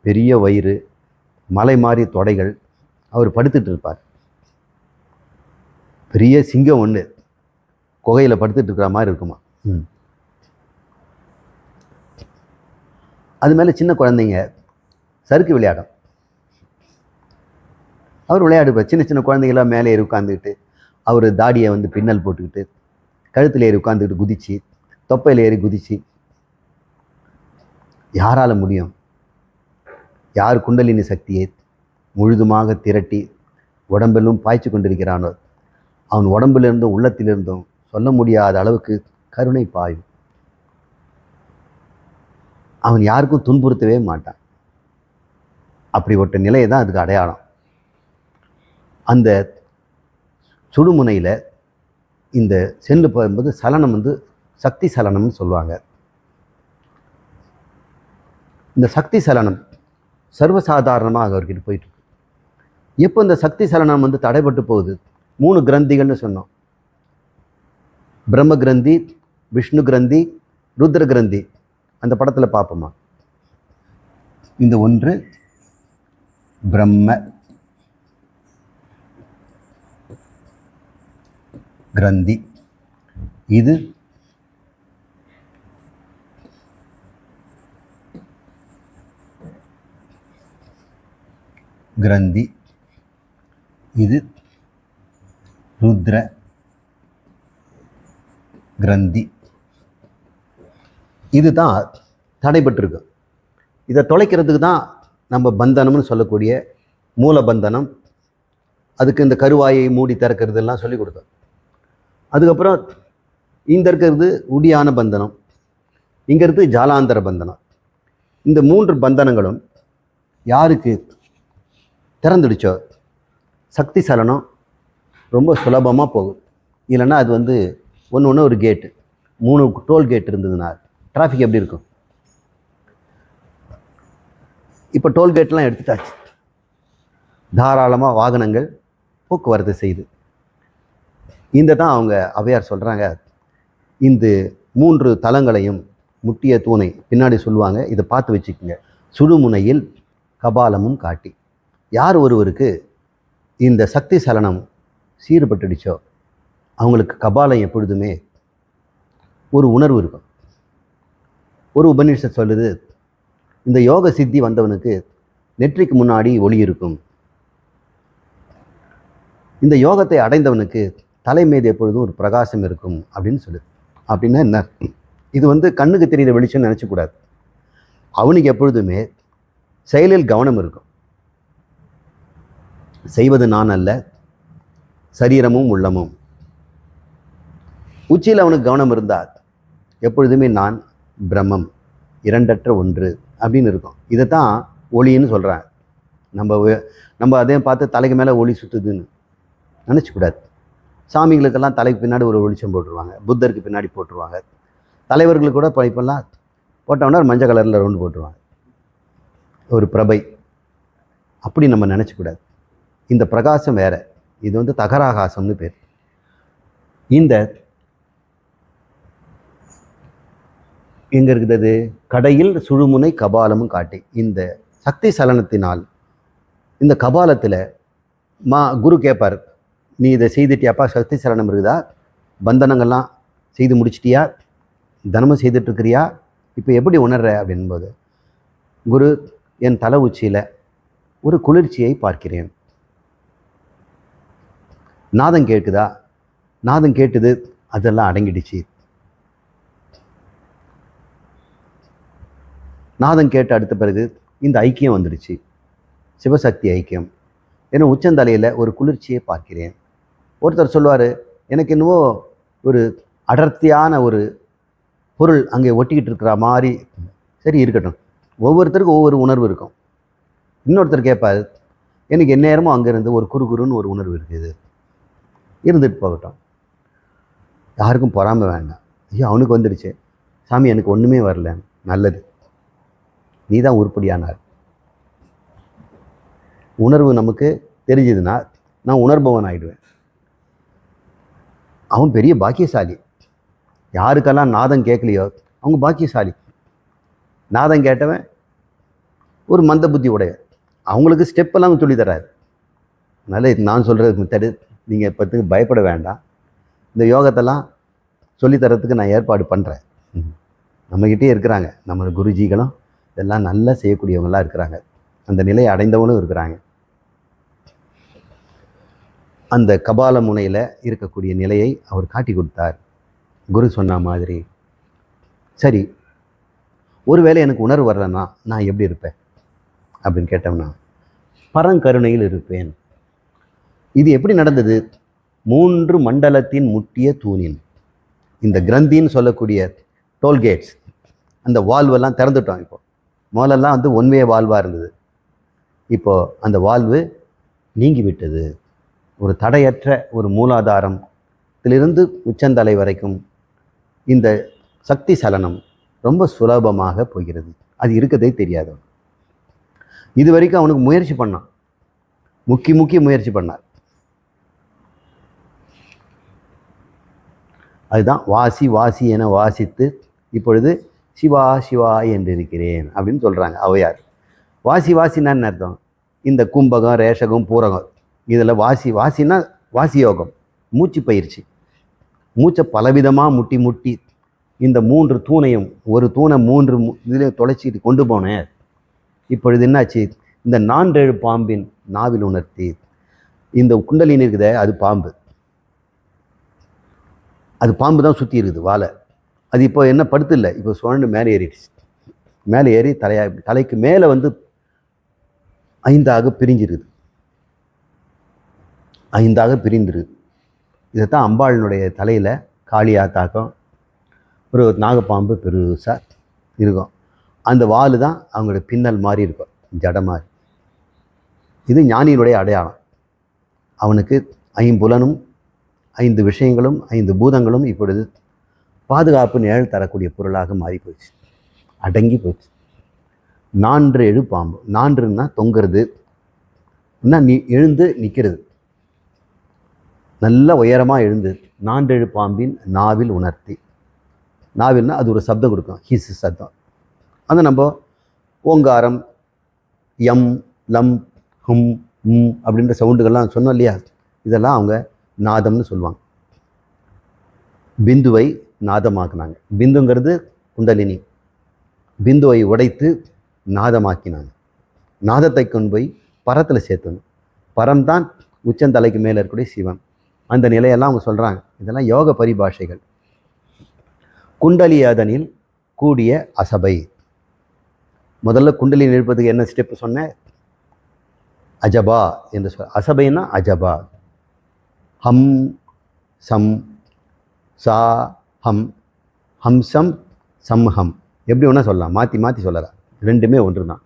பெரிய வயிறு, மலை மாறி தொடைகள். அவர் படுத்துட்டு இருப்பார். பெரிய சிங்கம் ஒன்று குகையில் படுத்துட்டு இருக்கிற மாதிரி இருக்குமா. அது மேலே சின்ன குழந்தைங்க சறுக்கு விளையாடும். அவர் விளையாடுப்பார். சின்ன சின்ன குழந்தைங்களாம் மேலே ஏறி உட்காந்துக்கிட்டு, அவர் தாடியை பின்னல் போட்டுக்கிட்டு, கழுத்தில் ஏறி உட்காந்துக்கிட்டு குதிச்சு, தொப்பையில் ஏறி குதிச்சு. யாரால் முடியும்? யார் குண்டலினி சக்தியை முழுதுமாக திரட்டி உடம்பிலும் பாய்ச்சி கொண்டிருக்கிறானோ அவன் உடம்பிலிருந்தும் உள்ளத்திலிருந்தும் சொல்ல முடியாத அளவுக்கு கருணை பாயும். அவன் யாருக்கும் துன்புறுத்தவே மாட்டான். அப்படிப்பட்ட நிலையை தான் அதுக்கு அடையாளம். அந்த சுடுமுனையில் இந்த சென்று போகும்போது சலனம் சக்தி சலனம்னு சொல்லுவாங்க. இந்த சக்தி சலனம் சர்வசாதாரணமாக அவர்கிட்ட போயிட்டு இருக்கு. எப்போ இந்த சக்தி சலனம் தடைப்பட்டு போகுது? 3 கிரந்திகள்னு சொன்னோம். பிரம்ம கிரந்தி, விஷ்ணு கிரந்தி, ருத்ர கிரந்தி. அந்த படத்தில் பார்ப்போமா? இந்த ஒன்று பிரம்ம கிரந்தி, இது கிரந்தி, இது ருத்ர கிரந்தி. இதுதான் தடைபட்டிருக்கு. இதை தொலைக்கிறதுக்கு தான் நம்ம பந்தனம்னு சொல்லக்கூடிய மூலபந்தனம், அதுக்கு இந்த கருவாயை மூடி திறக்கிறதெல்லாம் சொல்லி கொடுத்தோம். அதுக்கப்புறம் இந்த இருக்கிறது உடியான பந்தனம், இங்கே இருக்குது ஜாலாந்தர பந்தனம். இந்த 3 பந்தனங்களும் யாருக்கு திறந்துடுச்சோ சக்தி சலனம் ரொம்ப சுலபமாக போகும். இல்லைன்னா அது வந்து ஒன்று ஒரு கேட்டு, 3 டோல் கேட் இருந்ததுன்னா டிராஃபிக் எப்படி இருக்கும்? இப்போ டோல்கேட்லாம் எடுத்துட்டாச்சு, தாராளமாக வாகனங்கள் போக்குவரத்து செய்யுது. இந்த தான் அவங்க ஔவையார் சொல்கிறாங்க, இந்த 3 தலங்களையும் முட்டிய தூணை பின்னாடி சொல்லுவாங்க, இதை பார்த்து வச்சுக்கோங்க. சுழுமுனையில் கபாலமும் காட்டி. யார் ஒருவருக்கு இந்த சக்தி சலனம் சீர்பட்டுடுச்சோ அவங்களுக்கு கபாலம் எப்பொழுதுமே ஒரு உணர்வு இருக்கும். ஒரு உபநிஷத் சொல்லுது, இந்த யோக சித்தி வந்தவனுக்கு நெற்றிக்கு முன்னாடி ஒளி இருக்கும். இந்த யோகத்தை அடைந்தவனுக்கு தலை மீது எப்பொழுதும் ஒரு பிரகாசம் இருக்கும் அப்படின்னு சொல்லுது. அப்படின்னா என்ன? இது வந்து கண்ணுக்கு தெரிகிற வெளிச்சம் நினச்சக்கூடாது. அவனுக்கு எப்பொழுதுமே செயலில் கவனம் இருக்கும். செய்வது நான் அல்ல, சரீரமும் உள்ளமும். உச்சியில் அவனுக்கு கவனம் இருந்தால் எப்பொழுதுமே நான் பிரம்மம், இரண்டற்ற ஒன்று அப்படின்னு இருக்கும். இதை தான் ஒளின்னு சொல்கிறாங்க. நம்ம அதே பார்த்து தலைக்கு மேலே ஒளி சுற்றுதுன்னு நினச்சக்கூடாது. சாமிகளுக்கெல்லாம் தலைக்கு பின்னாடி ஒரு வெளிச்சம் போட்டுருவாங்க, புத்தருக்கு பின்னாடி போட்டுருவாங்க, தலைவர்களுக்கு கூட இப்போல்லாம் போட்டோம்னா ஒரு மஞ்சள் கலரில் ரவுண்டு போட்டுருவாங்க, ஒரு பிரபை. அப்படி நம்ம நினச்சக்கூடாது. இந்த பிரகாசம் வேற, இது வந்து தகராகாசம்னு பேர். இந்த எங்கே இருக்குது? கடையில் சுழுமுனை கபாலமும் காட்டி. இந்த சக்தி சலனத்தினால் இந்த கபாலத்தில் குரு கேட்பார், நீ இதை செய்துட்டியாப்பா? சக்தி சலனம் இருக்குதா? பந்தனங்கள்லாம் செய்து முடிச்சிட்டியா? தினமும் செய்துட்ருக்கிறியா? இப்போ எப்படி உணர்ற அப்படின்போது, குரு, என் தலை உச்சியில் ஒரு குளிர்ச்சியை பார்க்கிறேன். நாதம் கேட்குதா? நாதம் கேட்டுது, அதெல்லாம் அடங்கிடுச்சு. நாதம் கேட்டு அடுத்த பிறகு இந்த ஐக்கியம் வந்துடுச்சு, சிவசக்தி ஐக்கியம். ஏன்னா உச்சந்தலையில் ஒரு குளிர்ச்சியை பார்க்கிறேன். ஒருத்தர் சொல்லுவார், எனக்கு என்னவோ ஒரு அடர்த்தியான ஒரு பொருள் அங்கே ஒட்டிக்கிட்டு இருக்கிற மாதிரி. சரி, இருக்கட்டும், ஒவ்வொருத்தருக்கும் ஒவ்வொரு உணர்வு இருக்கும். இன்னொருத்தர் கேட்பார், எனக்கு எந்நேரமும் அங்கேருந்து ஒரு குறுகுறுன்னு ஒரு உணர்வு இருக்குது, இருந்துட்டு போகட்டும். யாருக்கும் பொறாமை வேண்டாம். ஐயோ அவனுக்கு வந்துடுச்சு, சாமி எனக்கு ஒன்றுமே வரல, நல்லது, நீ தான் உருப்படியானார். உணர்வு நமக்கு தெரிஞ்சதுன்னா நான் உணர்பவன் ஆகிடுவேன். அவன் பெரிய பாக்கியசாலி. யாருக்கெல்லாம் நாதம் கேட்கலையோ அவங்க பாக்கியசாலி. நாதம் கேட்டவன் ஒரு மந்த புத்தி உடைய, அவங்களுக்கு ஸ்டெப்பெல்லாம் சொல்லி தராரு. அதனால் நான் சொல்கிறது மெத்தடு நீங்கள் இப்போத்துக்கு பயப்பட வேண்டாம். இந்த யோகத்தெல்லாம் சொல்லித்தரத்துக்கு நான் ஏற்பாடு பண்ணுறேன். நம்மக்கிட்டே இருக்கிறாங்க, நம்ம குருஜிகளும் இதெல்லாம் நல்லா செய்யக்கூடியவங்களாம் இருக்கிறாங்க, அந்த நிலையை அடைந்தவங்களும் இருக்கிறாங்க. அந்த கபால முனையில் இருக்கக்கூடிய நிலையை அவர் காட்டி கொடுத்தார், குரு சொன்ன மாதிரி. சரி, ஒருவேளை எனக்கு உணர்வு வரலன்னா நான் எப்படி இருப்பேன் அப்படின்னு கேட்டோம்னா, பரங்கருணையில் இருப்பேன். இது எப்படி நடந்தது? 3 மண்டலத்தின் முட்டிய தூணின், இந்த கிரந்தின்னு சொல்லக்கூடிய டோல்கேட்ஸ், அந்த வால்வெல்லாம் திறந்துட்டோம். இப்போ முதலெல்லாம் வந்து ஒன்வே வால்வாக இருந்தது, இப்போது அந்த வால்வு நீங்கி விட்டது. ஒரு தடையற்ற ஒரு மூலாதாரத்திலிருந்து உச்சந்தலை வரைக்கும் இந்த சக்தி சலனம் ரொம்ப சுலபமாக போகிறது. அது இருக்கதே தெரியாது. இது வரைக்கும் அவனுக்கு முயற்சி பண்ணான், முக்கி முயற்சி பண்ணார். அதுதான் வாசி வாசி என வாசித்து இப்பொழுது சிவா சிவா என்று இருக்கிறேன் அப்படின்னு சொல்கிறாங்க ஔவையார். வாசி வாசினான்னு அர்த்தம், இந்த கும்பகம், ரேஷகம், பூரகம், இதில் வாசினா வாசி யோகம், மூச்சு பயிற்சி. மூச்சை பலவிதமாக முட்டி இந்த 3 தூணையும், ஒரு தூணை 3 இதில் தொலைச்சிட்டு கொண்டு போனேன். இப்பொழுது என்னாச்சு? இந்த 4 பாம்பின் நாவில் உணர்த்தி, இந்த குண்டலினி இருக்குதே அது பாம்பு, அது பாம்பு தான் சுற்றி இருக்குது வாழை. அது இப்போ என்ன படுத்து இல்லை, இப்போ சுழண்டு மேலே ஏறிடுச்சு. மேலே ஏறி தலைக்கு மேலே வந்து 5ஆக பிரிஞ்சிருக்குது. 5ஆக பிரிந்துருது. இதைத்தான் அம்பாளினுடைய தலையில் காளியாத்தாக்கம் ஒரு நாகப்பாம்பு பெருசாக இருக்கும். அந்த வால் தான் அவங்களுடைய பின்னல் மாதிரி இருக்கும், ஜடை மாதிரி. இது ஞானியினுடைய அடையாளம். அவனுக்கு 5 5 விஷயங்களும் 5 பூதங்களும் இப்பொழுது பாதுகாப்பு நிழல் தரக்கூடிய பொருளாக மாறி போச்சு, அடங்கி போச்சு. 4 எழு பாம்பு. 4ன்னா தொங்குறது, நீ எழுந்து நிற்கிறது, நல்ல உயரமாக எழுந்து 4 எழு பாம்பின் நாவில் உணர்த்தி. நாவில்னா அது ஒரு சப்தம் கொடுக்கும், ஹிஸ் சப்தம். அந்த நம்ம ஓங்காரம், எம், லம், ஹம், அப்படின்ற சவுண்டுகள்லாம் சொன்னோம் இல்லையா, இதெல்லாம் அவங்க நாதம்னு சொல்லுவாங்க. பிந்துவை நாதமாக்குனாங்க. பிந்துங்கிறது குண்டலினி. பிந்துவை உடைத்து நாதமாக்கினாங்க. நாதத்தை கொண்டு போய் பரத்தில் சேர்த்தணும். பரம்தான் உச்சந்தலைக்கு மேலே இருக்கக்கூடிய சிவன். அந்த நிலையெல்லாம் அவங்க சொல்கிறாங்க. இதெல்லாம் யோக பரிபாஷைகள். குண்டலி அதனில் கூடிய அசபை. முதல்ல குண்டலி எழுப்பதுக்கு என்ன ஸ்டெப்பு சொன்னேன்? அஜபா என்று சொல். அசபைன்னா அஜபா. ஹம் சம் சா ஹம், ஹம்சம் சம்ஹம், எப்படி வேணால் சொல்லலாம், மாற்றி மாற்றி சொல்லலாம், ரெண்டுமே ஒன்று தான்.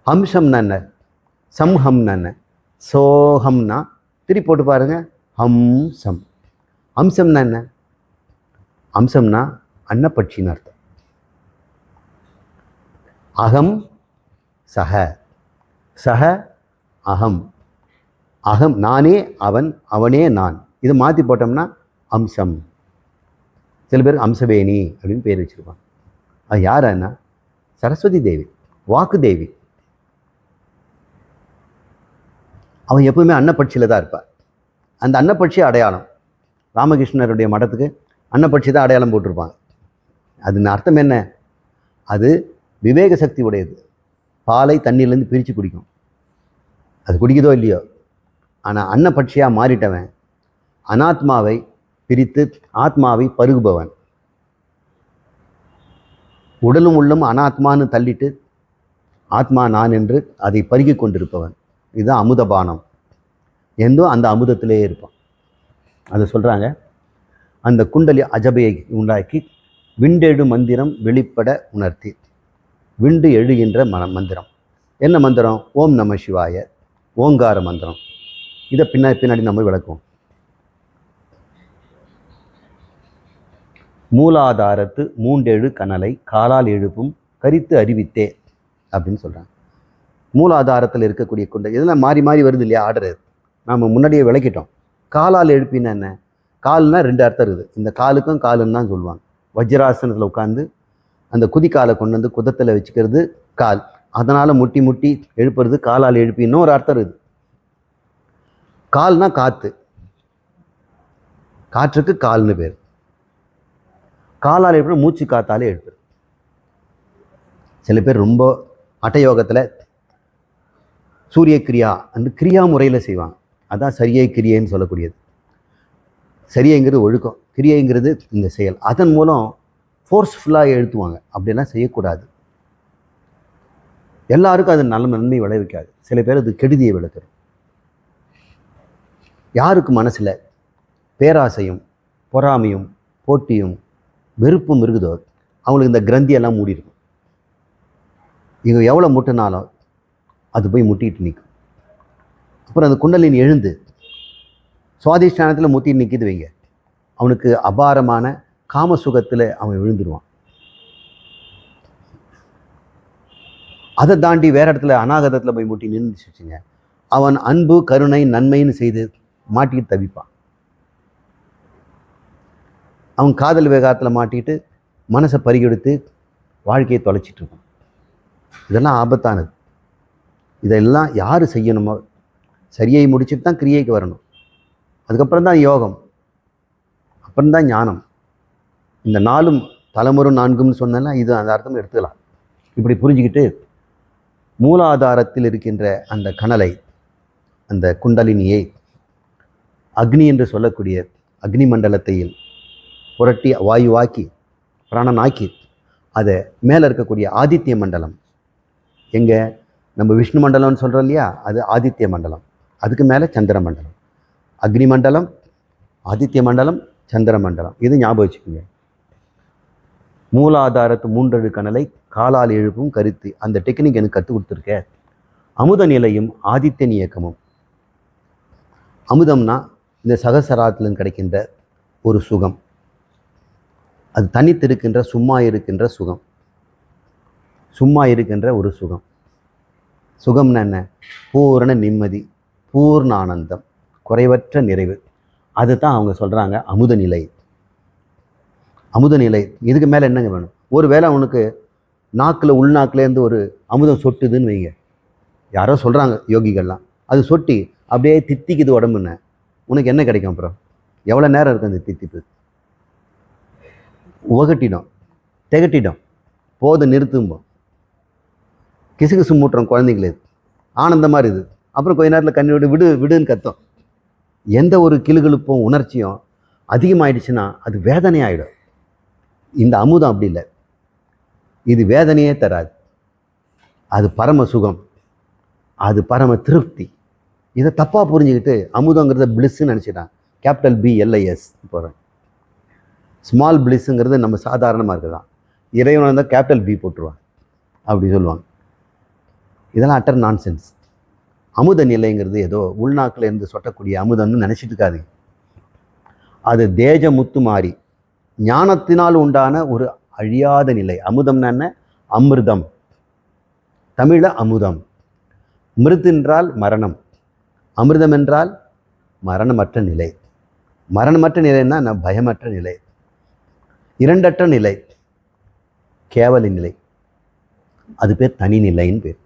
ஹம்சம்னா என்ன, சம்ஹம்னா என்ன, சோஹம்னா திருப்பி போட்டு பாருங்க, ஹம்சம். ஹம்சம்னா என்ன? அம்சம்னா அன்னப்பட்சின்னு அர்த்தம். அகம் சக, சக அகம். அகம் நானே, அவன் அவனே நான். இதை மாற்றி போட்டோம்னா அம்சம். சில பேர் அம்சவேணி அப்படின்னு பேர் வச்சுருப்பாங்க. அது யாருன்னா சரஸ்வதி தேவி, வாக்கு தேவி. அவன் எப்பவுமே அன்னப்பட்சியில் தான் இருப்பார். அந்த அன்னப்பட்சி அடையாளம். ராமகிருஷ்ணருடைய மடத்துக்கு அன்னப்பட்சி தான் அடையாளம் போட்டிருப்பாங்க. அது அர்த்தம் என்ன? அது விவேக சக்தி உடையது. பாலை தண்ணியிலேருந்து பிரித்து குடிக்கும். அது குடிக்குதோ இல்லையோ, ஆனால் அன்னப்பட்சியாக மாறிட்டவன் அனாத்மாவை பிரித்து ஆத்மாவை பருகுபவன். உடலும் உள்ளும் அனாத்மான்னு தள்ளிட்டு ஆத்மா நான் என்று அதை பருகி கொண்டிருப்பவன். இதுதான் அமுதபானம். எந்தோ அந்த அமுதத்திலே இருப்பான். அதை சொல்கிறாங்க. அந்த குண்டலி அஜபையை உண்டாக்கி விண்டெழு மந்திரம் வெளிப்பட உணர்த்தி. விண்டு எழுகின்ற மந்திரம் என்ன மந்திரம்? ஓம் நம சிவாய, ஓங்கார மந்திரம். இதை பின்னாடி நம்ம விளக்குவோம். மூலாதாரத்து 3 எழு கனலை காலால் எழுப்பும் கரித்து அறிவித்தே அப்படின்னு சொல்கிறாங்க. மூலாதாரத்தில் இருக்கக்கூடிய குண்டல் இதெல்லாம் மாறி மாறி வருது இல்லையா, ஆர்டர். நாம் முன்னாடியே விளக்கிட்டோம். காலால் எழுப்பினா என்ன? கால்னா 2 அர்த்தம் இருக்குது. இந்த காலுக்கும் காலுன்னு தான் சொல்லுவாங்க. வஜ்ராசனத்தில் உட்காந்து அந்த குதிக்காலை கொண்டு வந்து குதத்தில் வச்சுக்கிறது கால். அதனால் முட்டி முட்டி எழுப்புறது காலால் எழுப்பி. இன்னொரு அர்த்தம் இருக்குது. கால்னா காற்று, காற்றுக்கு கால்னு பேர். காலால் எழுப்புற மூச்சு காத்தாலே எழுப்புறது. சில பேர் ரொம்ப அட்டயோகத்தில் சூரிய கிரியா அந்த கிரியா முறையில் செய்வாங்க. அதான் சரியை கிரியைன்னு சொல்லக்கூடியது. சரியைங்கிறது ஒழுக்கம், கிரியைங்கிறது இந்த செயல். அதன் மூலம் ஃபோர்ஸ்ஃபுல்லாக எழுத்துவாங்க. அப்படியெல்லாம் செய்யக்கூடாது. எல்லாருக்கும் அது நன்மை விளைவிக்காது. சில பேர் அது கெடுதியை விளக்குறது. யாருக்கு மனசில் பேராசையும் பொறாமையும் போட்டியும் வெறுப்பும் இருக்குதோ அவங்களுக்கு இந்த கிரந்தியெல்லாம் மூடிடும். இவங்க எவ்வளோ முட்டினாலும் அது போய் முட்டிட்டு நிற்கும். அப்புறம் அந்த குண்டலின் எழுந்து சுவாதிஷ்டானத்தில் முட்டிட்டு நிற்கிது வைங்க, அவனுக்கு அபாரமான காம சுகத்தில் அவன் விழுந்துருவான். அதை தாண்டி வேற இடத்துல அநாகதத்தில் போய் முட்டி நின்றுச்சு வச்சுங்க, அவன் அன்பு கருணை நன்மைன்னு செய்து மாட்டிட்டு தவிப்பான். அவன் காதல் விவகாரத்தில் மாட்டிட்டு மனசை பறிகெடுத்து வாழ்க்கையை தொலைச்சிட்டு இருப்பான். இதெல்லாம் ஆபத்தானது. இதெல்லாம் யார் செய்யணுமோ சரியை முடிச்சுட்டு தான் கிரியைக்கு வரணும். அதுக்கப்புறம் தான் யோகம், அப்புறம்தான் ஞானம். இந்த 4 தலைமுறை 4ன்னு சொன்னா இது அந்த அர்த்தம் எடுத்துக்கலாம். இப்படி புரிஞ்சுக்கிட்டு மூலாதாரத்தில் இருக்கின்ற அந்த கனலை, அந்த குண்டலினியை அக்னி என்று சொல்லக்கூடிய அக்னி மண்டலத்தையில் புரட்டி வாயுவாக்கி பிராணனாக்கி அதை மேலே இருக்கக்கூடிய ஆதித்ய மண்டலம், எங்கே நம்ம விஷ்ணு மண்டலம்னு சொல்கிறோம் இல்லையா, அது ஆதித்ய மண்டலம். அதுக்கு மேலே சந்திர மண்டலம். அக்னி மண்டலம், ஆதித்ய மண்டலம், சந்திர மண்டலம். இது ஞாபகம் வச்சுக்கோங்க. மூலாதாரத்து 3 அடுக்கணலை காலால் எழுப்பும் கருத்து. அந்த டெக்னிக் எனக்கு கற்றுக் கொடுத்துருக்க. அமுத நிலையும் ஆதித்யன் இயக்கமும். அமுதம்னா இந்த சகசராத்திலும் கிடைக்கின்ற ஒரு சுகம். அது தனித்திருக்கின்ற சும்மா இருக்கின்ற சுகம். சும்மா இருக்கின்ற ஒரு சுகம். சுகம்னா என்ன? பூரண நிம்மதி, பூர்ண ஆனந்தம், குறைவற்ற நிறைவு. அதுதான் அவங்க சொல்கிறாங்க அமுத நிலை. அமுத நிலை. இதுக்கு மேலே என்னங்க வேணும்? ஒரு வேளை அவனுக்கு நாக்கில் உள்நாக்கிலேருந்து ஒரு அமுதம் சொட்டுதுன்னு வைங்க. யாரோ சொல்கிறாங்க யோகிகள்லாம், அது சொட்டி அப்படியே தித்திக்குது உடம்புன்னு. உனக்கு என்ன கிடைக்கும்? அப்புறம் எவ்வளோ நேரம் இருக்கும் அந்த தித்திப்பு? உகட்டிடும், திகட்டிடும், போது நிறுத்தும்போம். கிசுகிசு மூட்டுறோம் குழந்தைங்களே, ஆனந்தமாக இருக்குது. அப்புறம் கொஞ்ச நேரத்தில் கண்ணி விடு விடுன்னு கத்தோம். எந்த ஒரு கிளுகிழுப்பும் உணர்ச்சியும் அதிகமாகிடுச்சுன்னா அது வேதனையாகிடும். இந்த அமுதம் அப்படி இல்லை. இது வேதனையே தராது. அது பரம சுகம், அது பரம திருப்தி. இதை தப்பாக புரிஞ்சுக்கிட்டு அமுதங்கிறத பிளிஸ்ன்னு நினச்சிட்டான். கேபிட்டல் BLIS போகிறேன். ஸ்மால் பிளிஸ்ஸுங்கிறது நம்ம சாதாரணமாக இருக்குதான். இறைவனாக இருந்தால் கேபிட்டல் B போட்டுருவான், அப்படி சொல்லுவாங்க. இதெல்லாம் அட்டர் நான்சென்ஸ். அமுத நிலைங்கிறது ஏதோ உள்நாக்கில் இருந்து சொட்டக்கூடிய அமுதம்னு நினச்சிட்டு இருக்காது. அது தேஜ முத்து மாறி ஞானத்தினால் உண்டான ஒரு அழியாத நிலை. அமுதம்னா என்ன? அமிர்தம். தமிழ அமுதம். மிருத் என்றால் மரணம், அமிர்தம் என்றால் மரணமற்ற நிலை. மரணமற்ற நிலைன்னா பயமற்ற நிலை, இரண்டற்ற நிலை, கேவல நிலை. அது பேர் தனி நிலைன்னு பேர்.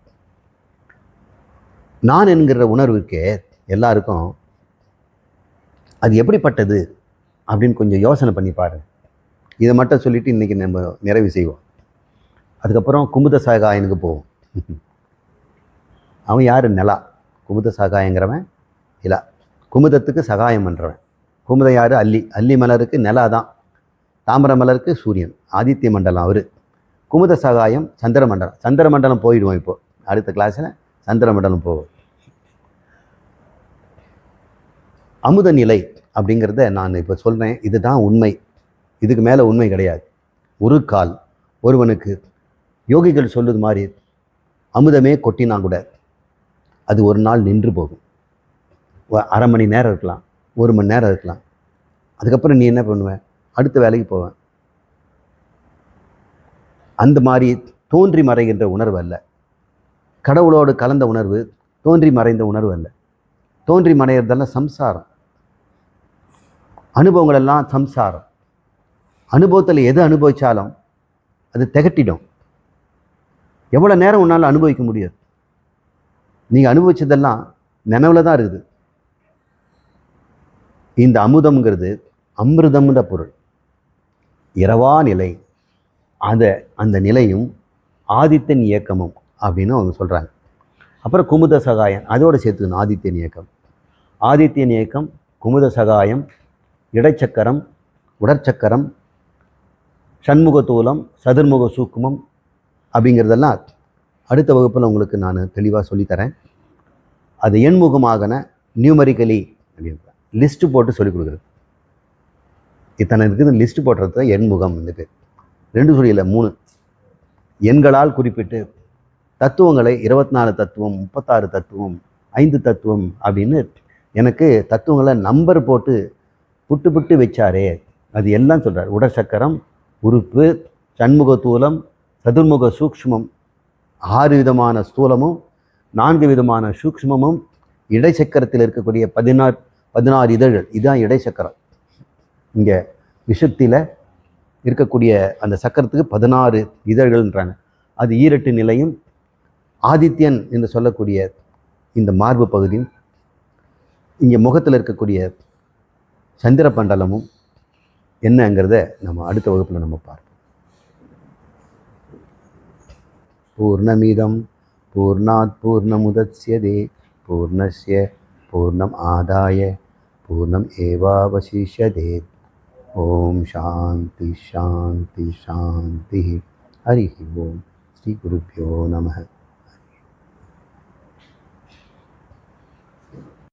நான் என்கிற உணர்வுக்கே எல்லாருக்கும் அது எப்படிப்பட்டது அப்படின்னு கொஞ்சம் யோசனை பண்ணி பாரு. இதை மட்டும் சொல்லிவிட்டு இன்றைக்கி நம்ம நிறைவு செய்வோம். அதுக்கப்புறம் குமுத சகாயனுக்கு போவோம். அவன் யார்? நிலா. குமுத சகாயங்கிறவன் நிலா. குமுதத்துக்கு சகாயம் பண்ணுறவன். குமுதம் யார்? அல்லி. அல்லி மலருக்கு நிலா தான். தாமரை மலருக்கு சூரியன், ஆதித்ய மண்டலம் அவர். குமுத சகாயம் சந்திர மண்டலம். சந்திர மண்டலம் போயிடுவோம். இப்போது அடுத்த கிளாஸில் சந்திர மண்டலம் போவோம். அமுத நிலை அப்படிங்கிறத நான் இப்போ சொல்கிறேன். இதுதான் உண்மை. இதுக்கு மேலே உண்மை கிடையாது. ஒரு கால் ஒருவனுக்கு யோகிகள் சொல்லுது மாதிரி அமுதமே கொட்டினா கூட அது ஒரு நாள் நின்று போகும். அரை மணி நேரம் இருக்கலாம், 1 மணி நேரம் இருக்கலாம். அதுக்கப்புறம் நீ என்ன பண்ணுவேன்? அடுத்த வேலைக்கு போவேன். அந்த மாதிரி தோன்றி மறைகின்ற உணர்வு அல்ல. கடவுளோடு கலந்த உணர்வு, தோன்றி மறைந்த உணர்வு அல்ல. தோன்றி மறைகிறதெல்லாம் சம்சாரம். அனுபவங்கள் எல்லாம் சம்சாரம். அனுபவத்தில் எது அனுபவித்தாலும் அது திகட்டிடும். எவ்வளோ நேரம் உன்னால் அனுபவிக்க முடியாது. நீங்கள் அனுபவிச்சதெல்லாம் நினைவில் தான் இருக்குது. இந்த அமுதம்ங்கிறது அமிர்தம்ன்ற பொருள், இரவா நிலை. அந்த நிலையும் ஆதித்தன் இயக்கமும் அப்படின்னு அவங்க சொல்கிறாங்க. அப்புறம் குமுத சகாயம் அதோடு சேர்த்துக்கணும். ஆதித்யன் இயக்கம், ஆதித்யன் இயக்கம், குமுத சகாயம், இடைச்சக்கரம், உடற்சக்கரம், சண்முகத்தூலம், சதுர்முக சூக்குமம் அப்படிங்கிறதெல்லாம் அடுத்த வகுப்பில் உங்களுக்கு நான் தெளிவாக சொல்லித்தரேன். அது எண்முகமாகன நியூமரிக்கலி அப்படின்ற லிஸ்ட்டு போட்டு சொல்லிக் கொடுக்குறது. இத்தனை இருக்குது லிஸ்ட்டு போடுறது தான் எண்முகம். இந்த பேர் 2 சொல்லியில் 3 எண்களால் குறிப்பிட்டு தத்துவங்களை 24 தத்துவம், 36 தத்துவம், 5 தத்துவம் அப்படின்னு எனக்கு தத்துவங்களை நம்பர் போட்டு புட்டு புட்டு வச்சாரே. அது எல்லாம் சொல்கிறார். உடற்சக்கரம், உறுப்பு, சண்முகத்தூலம், சதுர்முக சூக்ஷ்மம், 6 விதமான ஸ்தூலமும் 4 விதமான சூக்ஷ்மமும், இடைச்சக்கரத்தில் இருக்கக்கூடிய 16 இதழ்கள். இதுதான் இடைச்சக்கரம். இங்கே விசுத்தியில் இருக்கக்கூடிய அந்த சக்கரத்துக்கு 16 இதழ்கள்ன்றாங்க. அது ஈரட்டு நிலையும் ஆதித்யன் என்று சொல்லக்கூடிய இந்த மார்பு பகுதியும், இங்கே முகத்தில் இருக்கக்கூடிய சந்திர பண்டலமும் என்னங்கிறத நம்ம அடுத்த வகுப்பில் நம்ம பார்ப்போம். பூர்ணமிதம் பூர்ணாத் பூர்ணமுதச்யதே பூர்ணஸ்ய பூர்ணம் ஆதாய பூர்ணம் ஏவாவசிஷ்யதே. ஓம் சாந்தி சாந்தி சாந்தி. ஹரி ஓம். ஸ்ரீ குருப்யோ நமः.